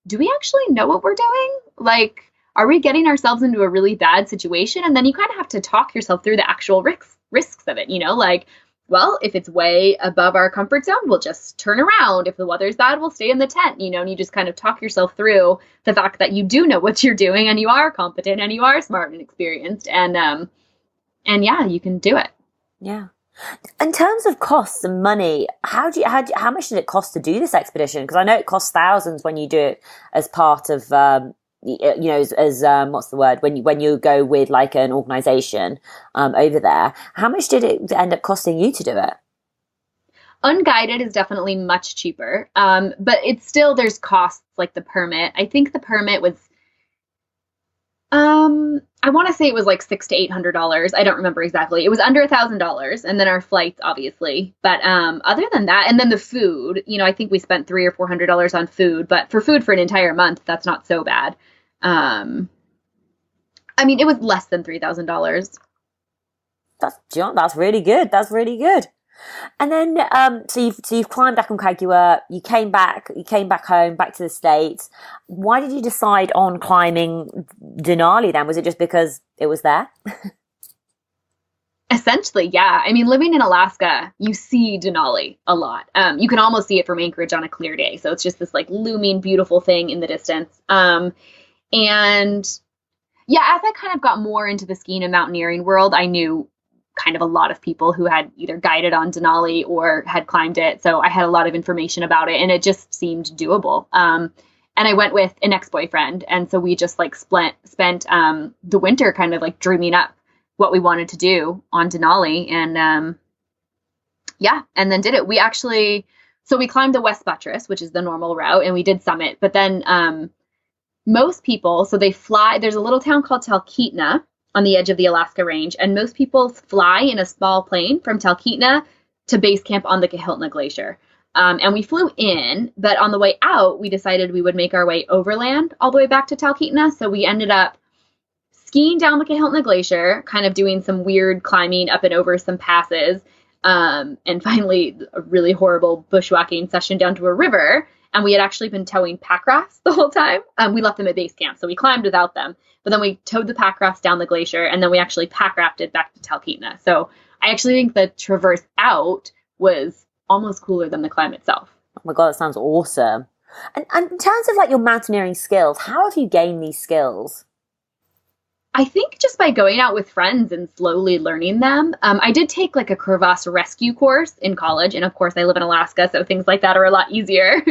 Speaker 2: do we actually know what we're doing? Like, are we getting ourselves into a really bad situation? And then you kind of have to talk yourself through the actual risks of it, like, well, if it's way above our comfort zone, we'll just turn around. If the weather's bad, we'll stay in the tent, and you just kind of talk yourself through the fact that you do know what you're doing and you are competent and you are smart and experienced. And yeah, you can do it.
Speaker 1: Yeah. In terms of costs and money, how much did it cost to do this expedition? Because I know it costs thousands when you do it as part of, as what's the word, when you go with like an organization over there. How much did it end up costing you to do it?
Speaker 2: Unguided is definitely much cheaper, but it's still, there's costs like the permit. I think the permit was, I want to say it was like $600 to $800. I don't remember exactly. It was under $1,000, and then our flights, obviously. But other than that, and then the food, I think we spent $300 or $400 on food. But for food for an entire month, that's not so bad. It was less than $3,000.
Speaker 1: That's really good. That's really good. And then, so you've climbed Aconcagua, you came back home, back to the States. Why did you decide on climbing Denali then? Was it just because it was there?
Speaker 2: Essentially, yeah. Living in Alaska, you see Denali a lot. You can almost see it from Anchorage on a clear day. So it's just this like looming, beautiful thing in the distance. And yeah, as I kind of got more into the skiing and mountaineering world, I knew kind of a lot of people who had either guided on Denali or had climbed it. So I had a lot of information about it, and it just seemed doable. And I went with an ex-boyfriend. And so we just like spent the winter kind of like dreaming up what we wanted to do on Denali. And and then did it. We climbed the West Buttress, which is the normal route, and we did summit. But then most people, so they fly, there's a little town called Talkeetna on the edge of the Alaska Range, and most people fly in a small plane from Talkeetna to base camp on the Kahiltna Glacier. And we flew in, but on the way out, we decided we would make our way overland all the way back to Talkeetna. So we ended up skiing down the Kahiltna Glacier, kind of doing some weird climbing up and over some passes, and finally a really horrible bushwhacking session down to a river. And we had actually been towing pack rafts the whole time. We left them at base camp, so we climbed without them. But then we towed the pack rafts down the glacier, and then we actually pack rafted back to Talkeetna. So I actually think the traverse out was almost cooler than the climb itself.
Speaker 1: Oh my God, that sounds awesome. And in terms of like your mountaineering skills, how have you gained these skills?
Speaker 2: I think just by going out with friends and slowly learning them. I did take like a crevasse rescue course in college. And of course, I live in Alaska, so things like that are a lot easier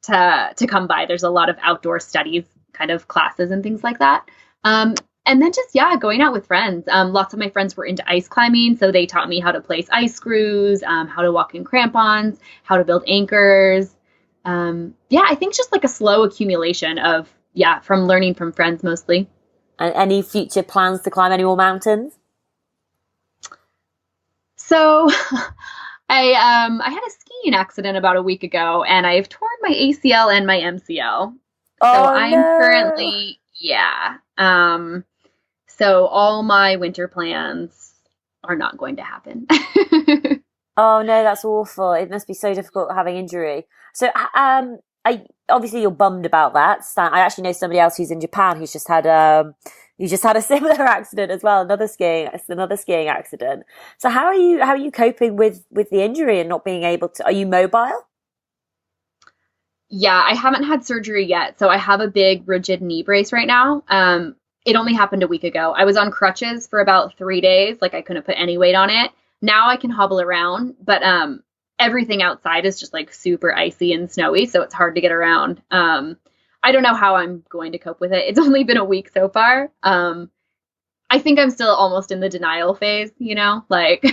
Speaker 2: to come by. There's a lot of outdoor studies kind of classes and things like that. And then just, going out with friends. Lots of my friends were into ice climbing, so they taught me how to place ice screws, how to walk in crampons, how to build anchors. I think just like a slow accumulation of, from learning from friends mostly.
Speaker 1: And any future plans to climb any more mountains?
Speaker 2: So I had a skiing accident about a week ago, and I've torn my ACL and my MCL. So I'm currently, so all my winter plans are not going to happen.
Speaker 1: Oh no, that's awful. It must be so difficult having injury. So, obviously you're bummed about that. I actually know somebody else who's in Japan who's just had a similar accident as well, another skiing accident. So how are you coping with the injury and not being able to? Are you mobile?
Speaker 2: Yeah, I haven't had surgery yet, so I have a big rigid knee brace right now. It only happened a week ago. I was on crutches for about 3 days, like I couldn't put any weight on it. Now I can hobble around, but everything outside is just like super icy and snowy, so it's hard to get around. I don't know how I'm going to cope with it. It's only been a week so far. I think I'm still almost in the denial phase, like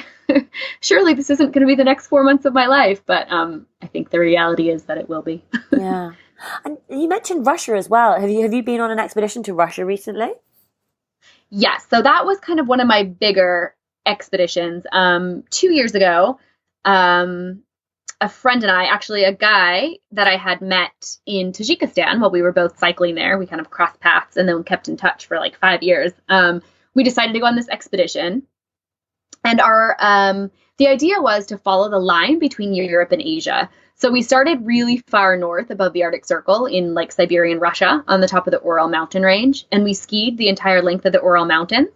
Speaker 2: surely this isn't going to be the next 4 months of my life, but I think the reality is that it will be.
Speaker 1: Yeah. And you mentioned Russia as well. Have you been on an expedition to Russia recently?
Speaker 2: Yes. So that was kind of one of my bigger expeditions. 2 years ago, a friend and I, actually a guy that I had met in Tajikistan while we were both cycling there, we kind of crossed paths and then kept in touch for like 5 years. We decided to go on this expedition, and the idea was to follow the line between Europe and Asia. So we started really far north above the Arctic Circle in like Siberian Russia on the top of the Ural mountain range. And we skied the entire length of the Ural Mountains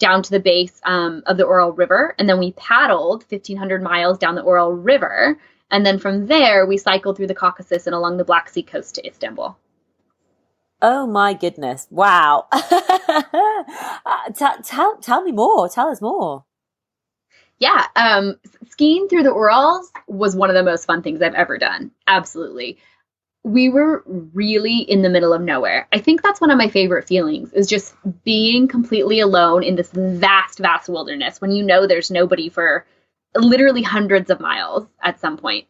Speaker 2: down to the base of the Ural River. And then we paddled 1,500 miles down the Ural River. And then from there, we cycled through the Caucasus and along the Black Sea coast to Istanbul.
Speaker 1: Oh my goodness. Wow. Tell me more. Tell us more.
Speaker 2: Yeah, skiing through the Urals was one of the most fun things I've ever done. Absolutely. We were really in the middle of nowhere. I think that's one of my favorite feelings, is just being completely alone in this vast, vast wilderness when you know there's nobody for literally hundreds of miles at some points.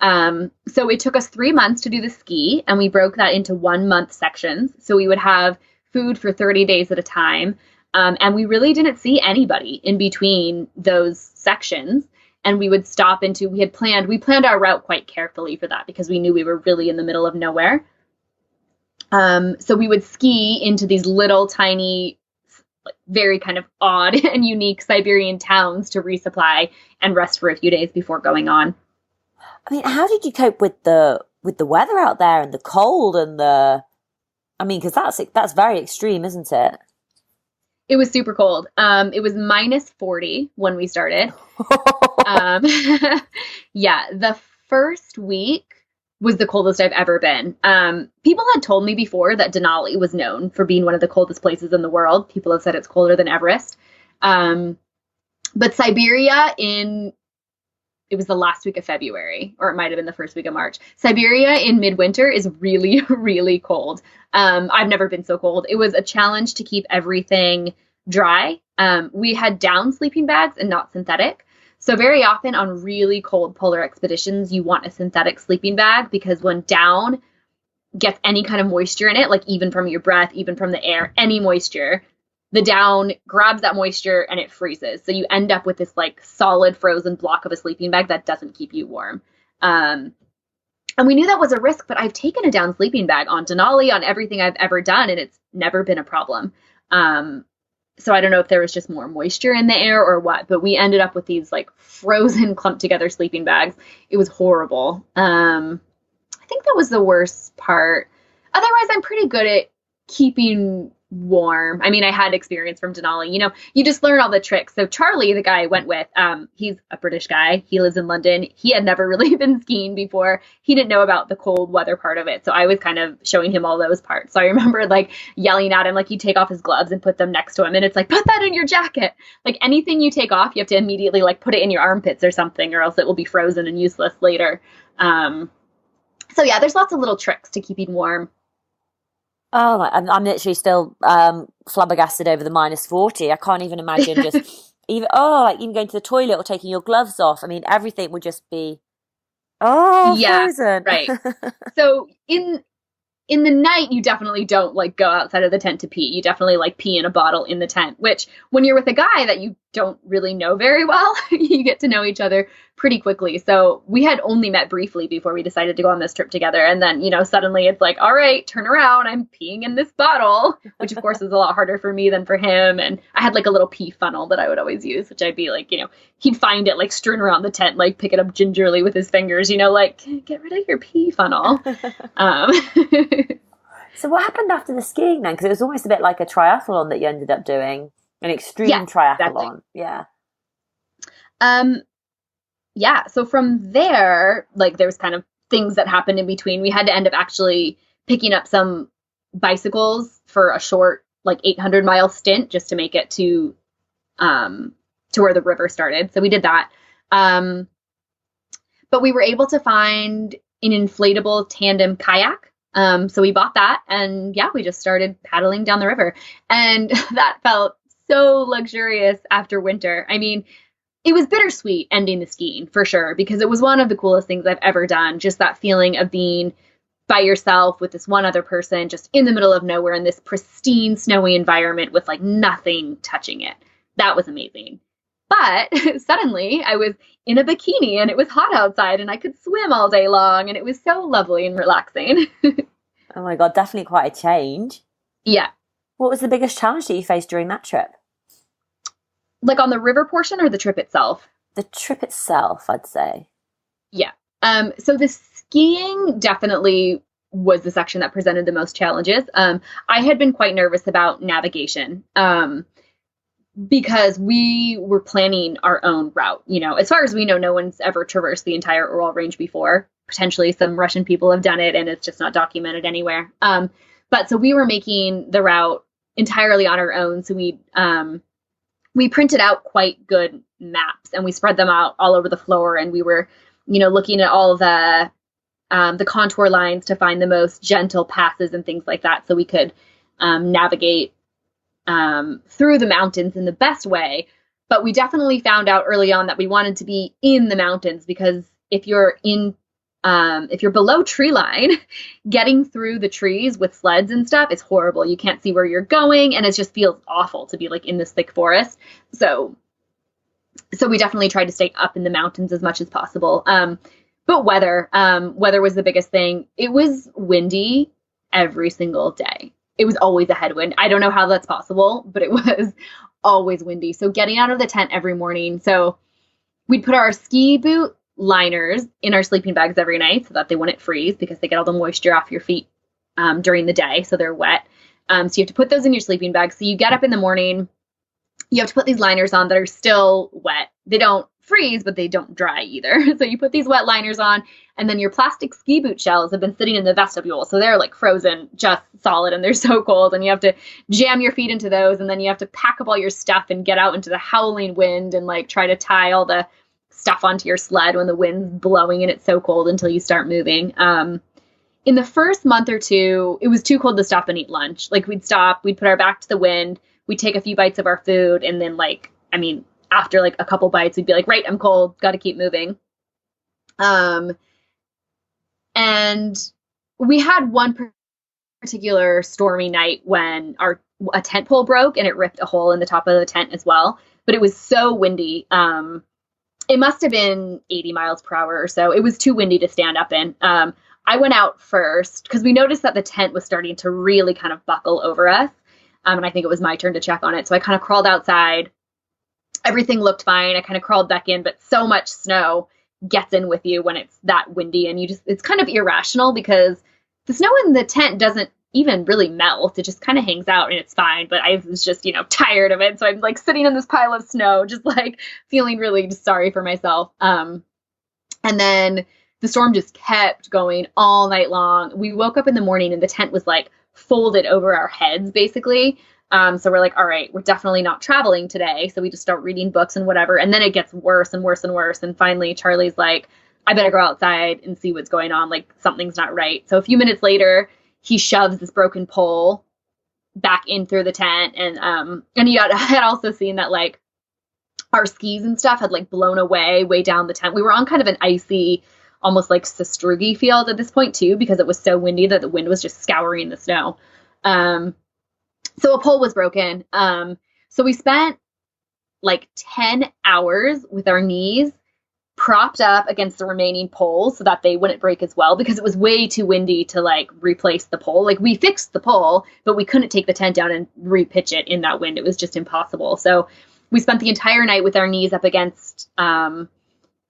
Speaker 2: So it took us 3 months to do the ski, and we broke that into 1 month sections. So we would have food for 30 days at a time. And we really didn't see anybody in between those sections. And we would stop into, we planned our route quite carefully for that because we knew we were really in the middle of nowhere. So we would ski into these little tiny, very kind of odd and unique Siberian towns to resupply and rest for a few days before going on.
Speaker 1: I mean, how did you cope with the weather out there and the cold and because that's very extreme, isn't it?
Speaker 2: It was super cold. It was -40 when we started. Yeah, the first week was the coldest I've ever been. People had told me before that Denali was known for being one of the coldest places in the world. People have said it's colder than Everest. But Siberia it was the last week of February, or it might have been the first week of March. Siberia in midwinter is really, really cold. I've never been so cold. It was a challenge to keep everything dry. We had down sleeping bags and not synthetic. So very often on really cold polar expeditions, you want a synthetic sleeping bag because when down gets any kind of moisture in it, like even from your breath, even from the air, any moisture, the down grabs that moisture and it freezes. So you end up with this like solid frozen block of a sleeping bag that doesn't keep you warm. And we knew that was a risk, but I've taken a down sleeping bag on Denali, on everything I've ever done, and it's never been a problem. So I don't know if there was just more moisture in the air or what, but we ended up with these like frozen clumped together sleeping bags. It was horrible. I think that was the worst part. Otherwise, I'm pretty good at keeping warm. I mean, I had experience from Denali. You just learn all the tricks. So Charlie, the guy I went with, he's a British guy. He lives in London. He had never really been skiing before. He didn't know about the cold weather part of it. So I was kind of showing him all those parts. So I remember like yelling at him, like he'd take off his gloves and put them next to him. And it's like, put that in your jacket. Like anything you take off, you have to immediately like put it in your armpits or something, or else it will be frozen and useless later. So yeah, there's lots of little tricks to keeping warm.
Speaker 1: Oh, I'm literally still flabbergasted over the -40. I can't even imagine just even going to the toilet or taking your gloves off. I mean, everything would just be frozen.
Speaker 2: Right. So in the night, you definitely don't like go outside of the tent to pee. You definitely like pee in a bottle in the tent, which when you're with a guy that you don't really know very well, you get to know each other pretty quickly. So we had only met briefly before we decided to go on this trip together. And then, suddenly it's like, all right, turn around. I'm peeing in this bottle, which of course is a lot harder for me than for him. And I had like a little pee funnel that I would always use, which I'd be like, he'd find it like strewn around the tent, like pick it up gingerly with his fingers, like get rid of your pee funnel.
Speaker 1: So what happened after the skiing then? Because it was almost a bit like a triathlon that you ended up doing, an extreme triathlon.
Speaker 2: Exactly. Yeah. So from there, like there was kind of things that happened in between. We had to end up actually picking up some bicycles for a short, like 800-mile stint just to make it to where the river started. So we did that. But we were able to find an inflatable tandem kayak. So we bought that and we just started paddling down the river, and that felt so luxurious after winter. I mean, it was bittersweet ending the skiing for sure, because it was one of the coolest things I've ever done. Just that feeling of being by yourself with this one other person, just in the middle of nowhere in this pristine snowy environment with like nothing touching it. That was amazing. But suddenly I was in a bikini and it was hot outside and I could swim all day long and it was so lovely and relaxing.
Speaker 1: Oh my God, definitely quite a change.
Speaker 2: Yeah.
Speaker 1: What was the biggest challenge that you faced during that trip?
Speaker 2: Like on the river portion or the trip itself?
Speaker 1: The trip itself, I'd say.
Speaker 2: Yeah. So the skiing definitely was the section that presented the most challenges. I had been quite nervous about navigation. Because we were planning our own route. As far as we know, no one's ever traversed the entire Ural Range before. Potentially some Russian people have done it and it's just not documented anywhere. But so we were making the route entirely on our own. So we we printed out quite good maps and we spread them out all over the floor. And we were, looking at all the contour lines to find the most gentle passes and things like that, so we could navigate through the mountains in the best way. But we definitely found out early on that we wanted to be in the mountains, because if you're below tree line, getting through the trees with sleds and stuff is horrible. You can't see where you're going, and it just feels awful to be like in this thick forest. So we definitely tried to stay up in the mountains as much as possible. But weather was the biggest thing. It was windy every single day. It was always a headwind. I don't know how that's possible, but it was always windy. So getting out of the tent every morning. So we'd put our ski boot liners in our sleeping bags every night so that they wouldn't freeze, because they get all the moisture off your feet during the day, so they're wet. So you have to put those in your sleeping bag. So you get up in the morning, you have to put these liners on that are still wet. They don't freeze, but they don't dry either. So you put these wet liners on, and then your plastic ski boot shells have been sitting in the vestibule. So they're like frozen, just solid, and they're so cold, and you have to jam your feet into those, and then you have to pack up all your stuff and get out into the howling wind and like try to tie all the stuff onto your sled when the wind's blowing and it's so cold until you start moving. In the first month or two, it was too cold to stop and eat lunch. Like we'd stop, we'd put our back to the wind, we'd take a few bites of our food, and then after like a couple bites, we'd be like, right, I'm cold, got to keep moving. And we had one particular stormy night when a tent pole broke and it ripped a hole in the top of the tent as well. But it was so windy. It must have been 80 miles per hour or so. It was too windy to stand up in. I went out first because we noticed that the tent was starting to really kind of buckle over us. And I think it was my turn to check on it. So I kind of crawled outside. Everything looked fine. I kind of crawled back in, but so much snow gets in with you when it's that windy, and it's kind of irrational because the snow in the tent doesn't even really melt. It just kind of hangs out and it's fine. But I was just, tired of it. So I'm like sitting on this pile of snow, just like feeling really sorry for myself. And then the storm just kept going all night long. We woke up in the morning and the tent was like folded over our heads, basically. So we're like, all right, we're definitely not traveling today. So we just start reading books and whatever. And then it gets worse and worse and worse. And finally, Charlie's like, I better go outside and see what's going on. Like something's not right. So a few minutes later, he shoves this broken pole back in through the tent. And he had also seen that like our skis and stuff had like blown away way down the tent. We were on kind of an icy, almost like sastrugi field at this point too, because it was so windy that the wind was just scouring the snow. So a pole was broken. So we spent like 10 hours with our knees propped up against the remaining poles so that they wouldn't break as well, because it was way too windy to like replace the pole. Like we fixed the pole, but we couldn't take the tent down and repitch it in that wind. It was just impossible. So we spent the entire night with our knees up against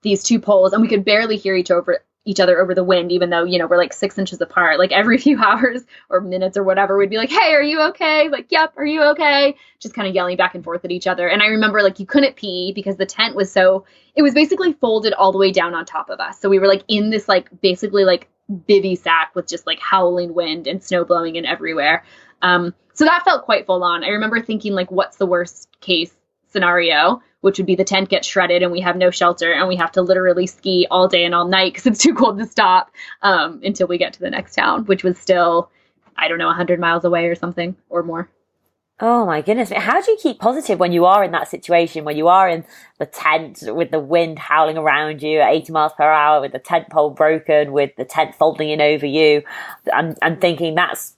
Speaker 2: these two poles, and we could barely hear each other over the wind, even though, we're like 6 inches apart. Like every few hours or minutes or whatever, we'd be like, hey, are you okay? Like, yep, are you okay? Just kind of yelling back and forth at each other. And I remember like you couldn't pee because the tent was it was basically folded all the way down on top of us. So we were like in this like basically like bivy sack with just like howling wind and snow blowing in everywhere. So that felt quite full on. I remember thinking like, what's the worst case scenario, which would be the tent gets shredded and we have no shelter and we have to literally ski all day and all night because it's too cold to stop until we get to the next town, which was still, I don't know, 100 miles away or something or more.
Speaker 1: Oh my goodness. How do you keep positive when you are in that situation, when you are in the tent with the wind howling around you at 80 miles per hour, with the tent pole broken, with the tent folding in over you, and thinking that's,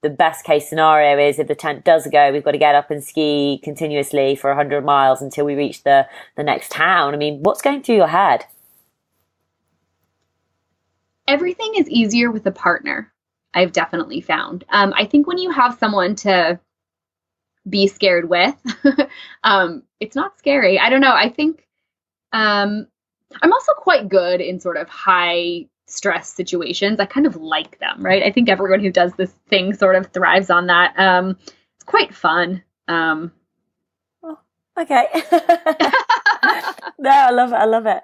Speaker 1: the best case scenario is if the tent does go, we've got to get up and ski continuously for 100 miles until we reach the next town. I mean, what's going through your head?
Speaker 2: Everything is easier with a partner, I've definitely found. I think when you have someone to be scared with, it's not scary. I don't know. I think I'm also quite good in sort of high stress situations. I kind of like them, right? I think everyone who does this thing sort of thrives on that. It's quite fun.
Speaker 1: Oh, okay. No, I love it.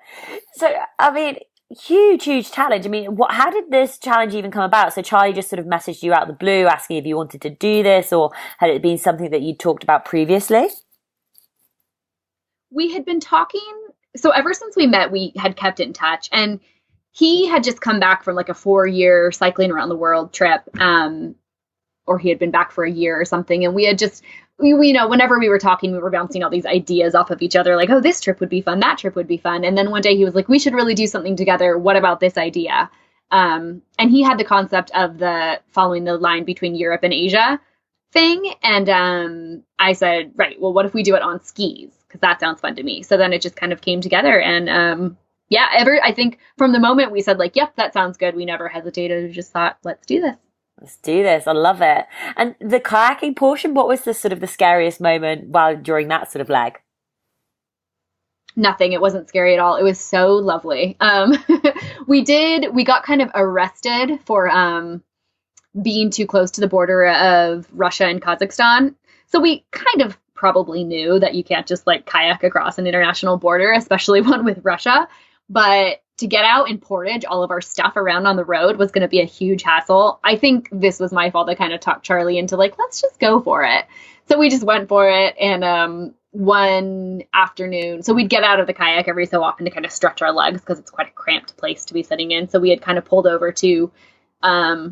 Speaker 1: So, I mean, huge challenge. I mean, how did this challenge even come about? So Charlie just sort of messaged you out of the blue asking if you wanted to do this, or had it been something that you talked about previously?
Speaker 2: we had been talking. So ever since we met, we had kept in touch, and he had just come back from like a 4-year cycling around the world trip. Or he had been back for a year or something. And we had just, whenever we were talking, we were bouncing all these ideas off of each other. Like, oh, this trip would be fun. That trip would be fun. And then one day he was like, we should really do something together. What about this idea? And he had the concept of the following the line between Europe and Asia thing. And I said, right, well, what if we do it on skis? Because that sounds fun to me. So then it just kind of came together. And I think from the moment we said like, yep, that sounds good, we never hesitated. We just thought, let's do this.
Speaker 1: Let's do this. I love it. And the kayaking portion, what was the sort of the scariest moment during that sort of leg?
Speaker 2: Nothing. It wasn't scary at all. It was so lovely. We got kind of arrested for being too close to the border of Russia and Kazakhstan. So we kind of probably knew that you can't just like kayak across an international border, especially one with Russia. But to get out and portage all of our stuff around on the road was going to be a huge hassle. I think this was my fault that kind of talked Charlie into like, let's just go for it. So we just went for it. And one afternoon, so we'd get out of the kayak every so often to kind of stretch our legs because it's quite a cramped place to be sitting in. So we had kind of pulled over to a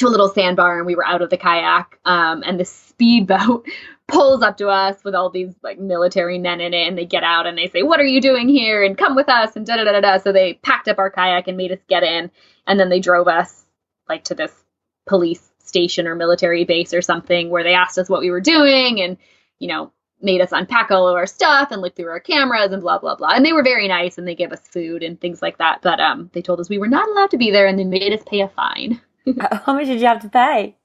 Speaker 2: little sandbar, and we were out of the kayak. And the speedboat pulls up to us with all these like military men in it, and they get out and they say, what are you doing here? And come with us, and da-da-da-da-da. So they packed up our kayak and made us get in, and then they drove us like to this police station or military base or something where they asked us what we were doing and, made us unpack all of our stuff and look through our cameras and blah, blah, blah. And they were very nice, and they gave us food and things like that. But they told us we were not allowed to be there, and they made us pay a fine.
Speaker 1: How much did you have to pay?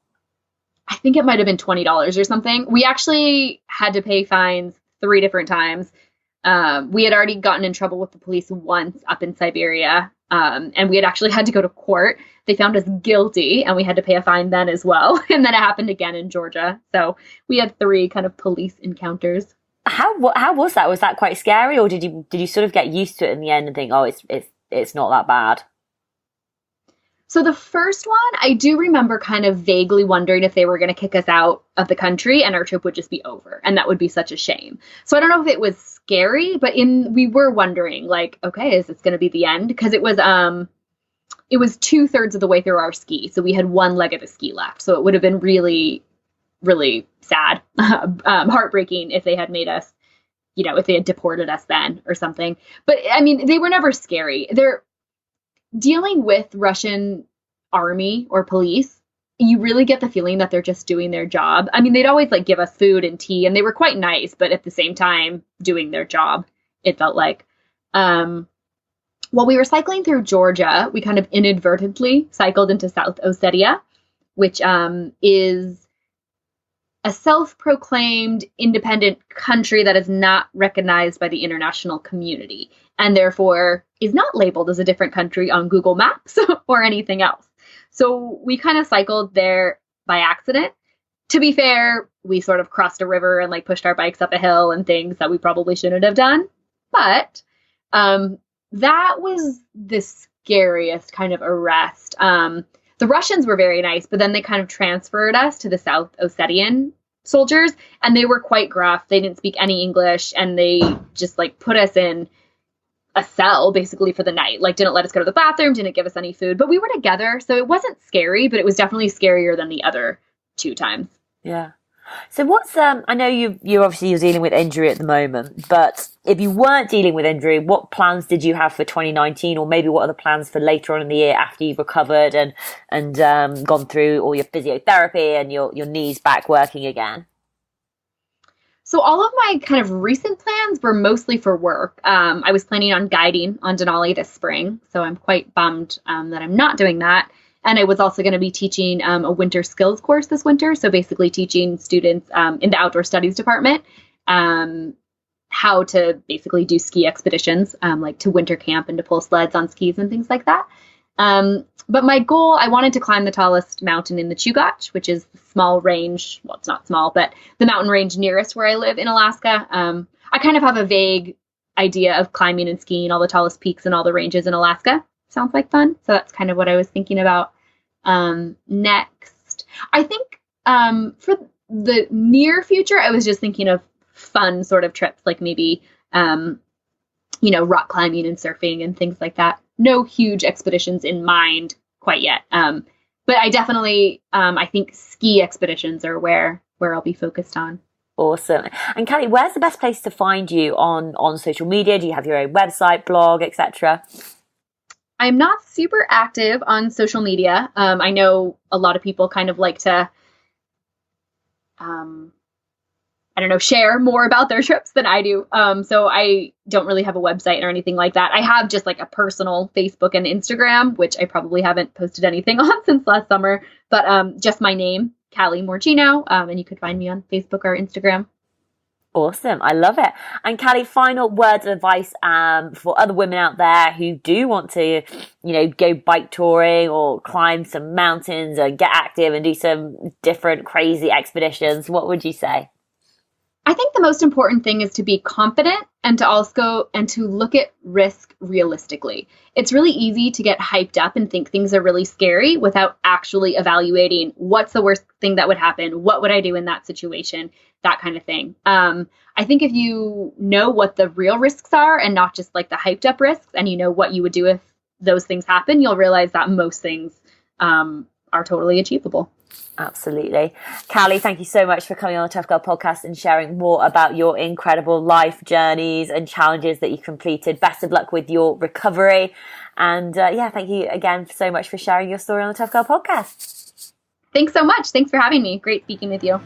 Speaker 2: I think it might have been $20 or something. We actually had to pay fines 3 different times. We had already gotten in trouble with the police once up in Siberia, and we had actually had to go to court. They found us guilty, and we had to pay a fine then as well. And then it happened again in Georgia. So we had 3 kind of police encounters.
Speaker 1: How was that? Was that quite scary, or did you sort of get used to it in the end and think, oh, it's not that bad?
Speaker 2: So the first one, I do remember kind of vaguely wondering if they were going to kick us out of the country and our trip would just be over. And that would be such a shame. So I don't know if it was scary, but we were wondering like, okay, is this going to be the end? Because it was 2/3 of the way through our ski. So we had 1 leg of the ski left. So it would have been really, really sad, heartbreaking if they had made us, if they had deported us then or something. But I mean, they were never scary. They're dealing with Russian army or police. You really get the feeling that they're just doing their job. I mean, they'd always like give us food and tea, and they were quite nice, but at the same time doing their job, it felt like. While we were cycling through Georgia, we kind of inadvertently cycled into South Ossetia, which is a self-proclaimed independent country that is not recognized by the international community, and therefore is not labeled as a different country on Google Maps or anything else. So we kind of cycled there by accident. To be fair, we sort of crossed a river and like pushed our bikes up a hill and things that we probably shouldn't have done. But that was the scariest kind of arrest. The Russians were very nice, but then they kind of transferred us to the South Ossetian soldiers, and they were quite gruff. They didn't speak any English, and they just like put us in a cell basically for the night. Like didn't let us go to the bathroom, didn't give us any food, but we were together. So it wasn't scary, but it was definitely scarier than the other 2 times.
Speaker 1: Yeah. So what's, I know you're obviously dealing with injury at the moment, but if you weren't dealing with injury, what plans did you have for 2019, or maybe what are the plans for later on in the year after you've recovered and gone through all your physiotherapy and your knees back working again?
Speaker 2: So all of my kind of recent plans were mostly for work. I was planning on guiding on Denali this spring, so I'm quite bummed that I'm not doing that. And I was also going to be teaching a winter skills course this winter. So basically teaching students in the outdoor studies department how to basically do ski expeditions, like to winter camp and to pull sleds on skis and things like that. But my goal, I wanted to climb the tallest mountain in the Chugach, which is the small range. Well, it's not small, but the mountain range nearest where I live in Alaska. I kind of have a vague idea of climbing and skiing all the tallest peaks and all the ranges in Alaska. Sounds like fun. So that's kind of what I was thinking about next. I think for the near future, I was just thinking of fun sort of trips, like maybe rock climbing and surfing and things like that. No huge expeditions in mind quite yet. But I definitely, I think ski expeditions are where I'll be focused on.
Speaker 1: Awesome. And Callie, where's the best place to find you on social media? Do you have your own website, blog, etc.?
Speaker 2: I'm not super active on social media. I know a lot of people kind of like to, share more about their trips than I do. So I don't really have a website or anything like that. I have just like a personal Facebook and Instagram, which I probably haven't posted anything on since last summer, but just my name, Callie Morgigno, and you could find me on Facebook or Instagram.
Speaker 1: Awesome. I love it. And Callie, final words of advice for other women out there who do want to, go bike touring or climb some mountains and get active and do some different crazy expeditions. What would you say?
Speaker 2: I think the most important thing is to be confident and to look at risk realistically. It's really easy to get hyped up and think things are really scary without actually evaluating what's the worst thing that would happen, what would I do in that situation, that kind of thing. I think if you know what the real risks are and not just like the hyped up risks, and you know what you would do if those things happen, you'll realize that most things are totally achievable.
Speaker 1: Absolutely. Callie, thank you so much for coming on the Tough Girl podcast and sharing more about your incredible life journeys and challenges that you completed. Best of luck with your recovery. And thank you again so much for sharing your story on the Tough Girl podcast.
Speaker 2: Thanks so much. Thanks for having me. Great speaking with you.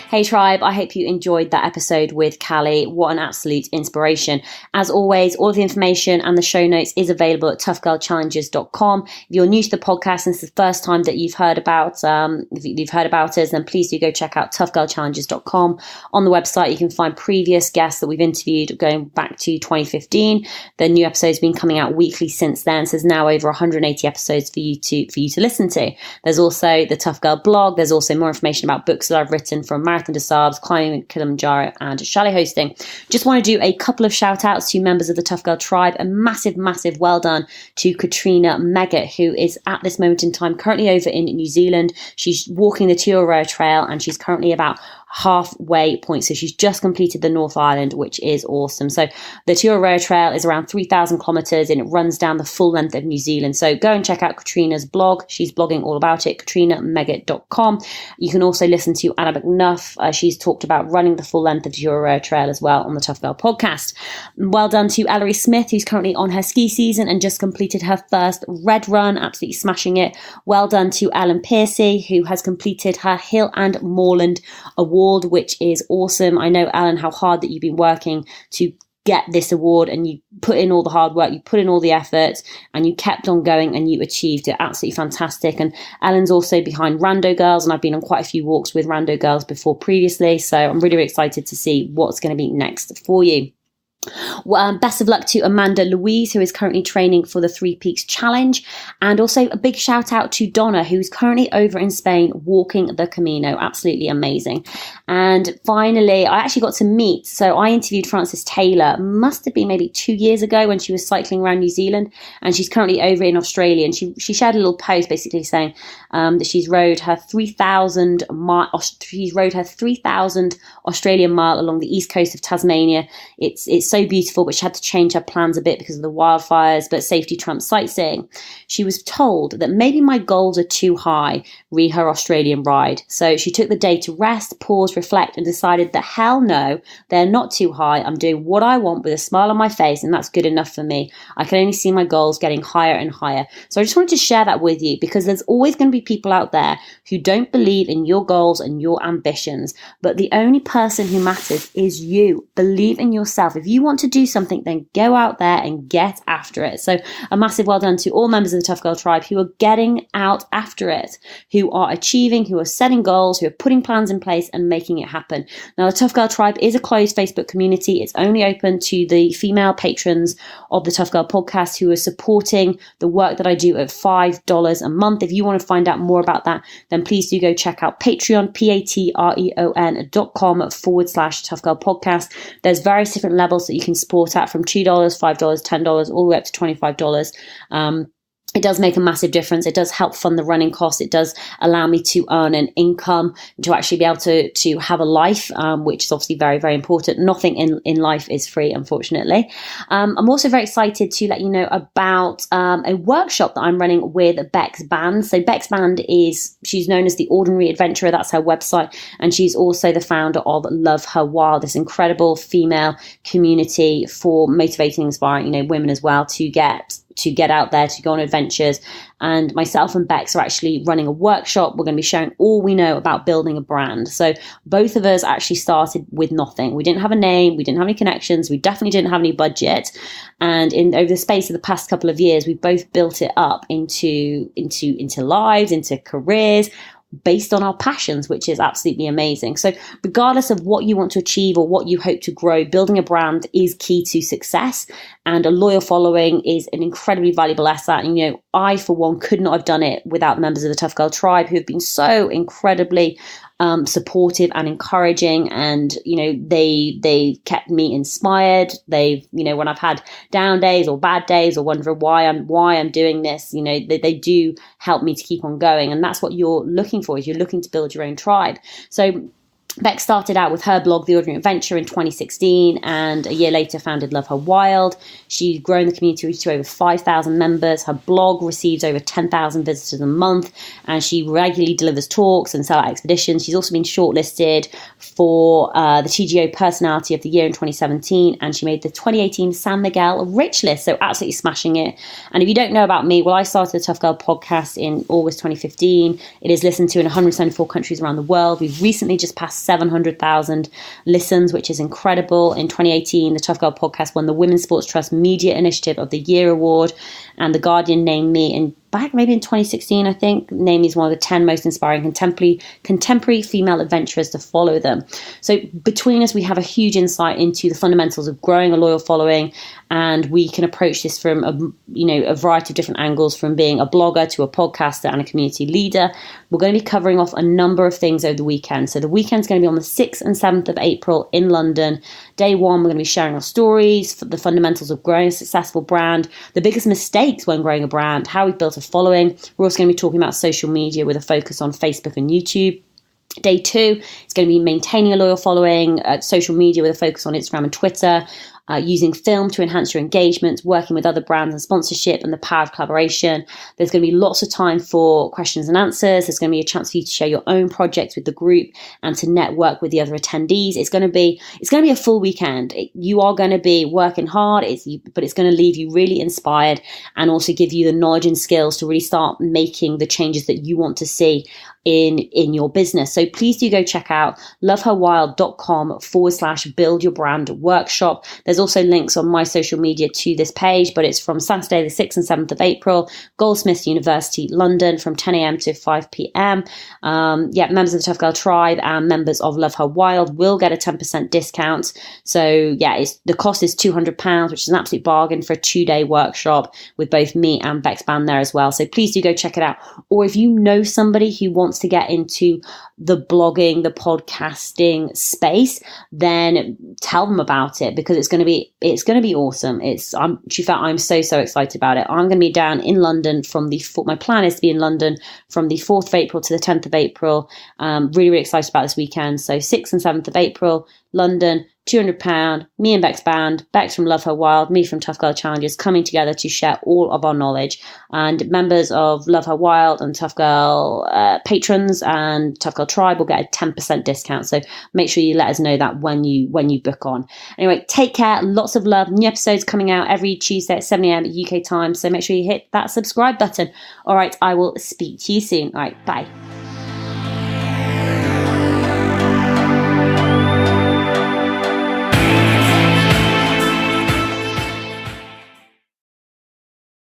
Speaker 1: Hey Tribe, I hope you enjoyed that episode with Callie. What an absolute inspiration. As always, all of the information and the show notes is available at toughgirlchallenges.com. If you're new to the podcast and it's the first time that you've heard about us, then please do go check out toughgirlchallenges.com. On the website, you can find previous guests that we've interviewed going back to 2015. The new episode's been coming out weekly since then, so there's now over 180 episodes for you to listen to. There's also the Tough Girl blog. There's also more information about books that I've written, from Marathon to Sabs, climbing Kilimanjaro, and chalet hosting. Just want to do a couple of shout outs to members of the Tough Girl tribe. A massive well done to Katrina Megget, who is at this moment in time currently over in New Zealand. She's walking the Tuarua Trail and she's currently about halfway point. So she's just completed the North Island, which is awesome. So the Tuarua Trail is around 3,000 kilometers and it runs down the full length of New Zealand. So go and check out Katrina's blog. She's blogging all about it, katrinamegget.com. You can also listen to Anna McNuff. She's talked about running the full length of the Tuarua Trail as well on the Tough Girl podcast. Well done to Ellery Smith, who's currently on her ski season and just completed her first red run, absolutely smashing it. Well done to Ellen Piercy, who has completed her Hill and Moorland Award, which is awesome. I know, Ellen, how hard that you've been working to get this award, and you put in all the hard work, you put in all the effort, and you kept on going and you achieved it. Absolutely fantastic. And Ellen's also behind Rando Girls, and I've been on quite a few walks with Rando Girls before previously, so I'm really excited to see what's going to be next for you. Well, best of luck to Amanda Louise, who is currently training for the Three Peaks Challenge, and also a big shout out to Donna, who's currently over in Spain walking the Camino. Absolutely amazing. And finally, I actually got to meet, so I interviewed Frances Taylor, must have been maybe 2 years ago, when she was cycling around New Zealand, and she's currently over in Australia. And she shared a little post basically saying that she's rode her 3,000 Australian mile along the east coast of Tasmania. It's so beautiful, but she had to change her plans a bit because of the wildfires, but safety trumps sightseeing. She was told that maybe my goals are too high, re her Australian ride. So she took the day to rest, pause, reflect, and decided that hell no, they're not too high. I'm doing what I want with a smile on my face, and that's good enough for me. I can only see my goals getting higher and higher. So I just wanted to share that with you, because there's always going to be people out there who don't believe in your goals and your ambitions, but the only person who matters is you. Believe in yourself. If you want to do something, then go out there and get after it. So a massive well done to all members of the Tough Girl tribe who are getting out after it, who are achieving, who are setting goals, who are putting plans in place and making it happen. Now, the Tough Girl tribe is a closed Facebook community. It's only open to the female patrons of the Tough Girl podcast who are supporting the work that I do at $5 a month. If you want to find out more about that, then please do go check out Patreon, patreon.com/Tough Girl podcast. There's various different levels that you can support at, from $2, $5, $10, all the way up to $25. it does make a massive difference. It does help fund the running costs. It does allow me to earn an income, to actually be able to have a life, which is obviously very, very important. Nothing in life is free, unfortunately. I'm also very excited to let you know about a workshop that I'm running with Bex Band. So Bex Band she's known as the Ordinary Adventurer. That's her website. And she's also the founder of Love Her Wild, this incredible female community for motivating, inspiring, women as well to get out there, to go on adventures. And myself and Bex are actually running a workshop. We're going to be sharing all we know about building a brand. So both of us actually started with nothing. We didn't have a name. We didn't have any connections. We definitely didn't have any budget. And over the space of the past couple of years, we've both built it up into lives, into careers, based on our passions, which is absolutely amazing. So regardless of what you want to achieve or what you hope to grow, building a brand is key to success, and a loyal following is an incredibly valuable asset. And, I, for one, could not have done it without the members of the Tough Girl Tribe, who have been so incredibly supportive and encouraging, and they kept me inspired. They've when I've had down days or bad days or wondering why I'm doing this, they do help me to keep on going. And that's what you're looking for, is you're looking to build your own tribe. So Beck started out with her blog, The Ordinary Adventure, in 2016, and a year later founded Love Her Wild. She's grown the community to over 5,000 members. Her blog receives over 10,000 visitors a month, and she regularly delivers talks and sell-out expeditions. She's also been shortlisted for the TGO Personality of the Year in 2017, and she made the 2018 San Miguel Rich List, so absolutely smashing it. And if you don't know about me, well, I started the Tough Girl podcast in August 2015. It is listened to in 174 countries around the world. We've recently just passed 700,000 listens, which is incredible. In 2018, the Tough Girl podcast won the Women's Sports Trust Media Initiative of the Year award, and The Guardian named me maybe in 2016, I think, named me as one of the 10 most inspiring contemporary female adventurers to follow them. So between us, we have a huge insight into the fundamentals of growing a loyal following, and we can approach this from a variety of different angles, from being a blogger to a podcaster and a community leader. We're going to be covering off a number of things over the weekend. So the weekend's going to be on the 6th and 7th of April in London. Day one, we're going to be sharing our stories, the fundamentals of growing a successful brand, the biggest mistakes when growing a brand, how we built a following. We're also going to be talking about social media with a focus on Facebook and YouTube. Day two, it's going to be maintaining a loyal following, social media with a focus on Instagram and Twitter, using film to enhance your engagements, working with other brands and sponsorship, and the power of collaboration. There's going to be lots of time for questions and answers. There's going to be a chance for you to share your own projects with the group and to network with the other attendees. It's going to be a full weekend. You are going to be working hard, but it's going to leave you really inspired, and also give you the knowledge and skills to really start making the changes that you want to see in your business. So please do go check out loveherwild.com/build your brand workshop. There's also links on my social media to this page, but it's from Saturday the 6th and 7th of April, Goldsmiths University, London, from 10 a.m. to 5 p.m. Members of the Tough Girl Tribe and members of Love Her Wild will get a 10% discount. So the cost is £200, which is an absolute bargain for a 2-day workshop with both me and Bex Band there as well. So please do go check it out. Or if you know somebody who wants to get into the blogging, the podcasting space, then tell them about it, because it's going to be awesome. I'm so excited about it. I'm going to be down in London my plan is to be in London from the 4th of April to the 10th of April. Really, really excited about this weekend. So 6th and 7th of April, London, £200, me and Bex Band, Bex from Love Her Wild, me from Tough Girl Challenges, coming together to share all of our knowledge. And members of Love Her Wild and Tough Girl patrons and Tough Girl Tribe will get a 10% discount. So make sure you let us know that when you book on. Anyway, take care. Lots of love. New episodes coming out every Tuesday at 7 a.m. UK time. So make sure you hit that subscribe button. All right, I will speak to you soon. All right, bye.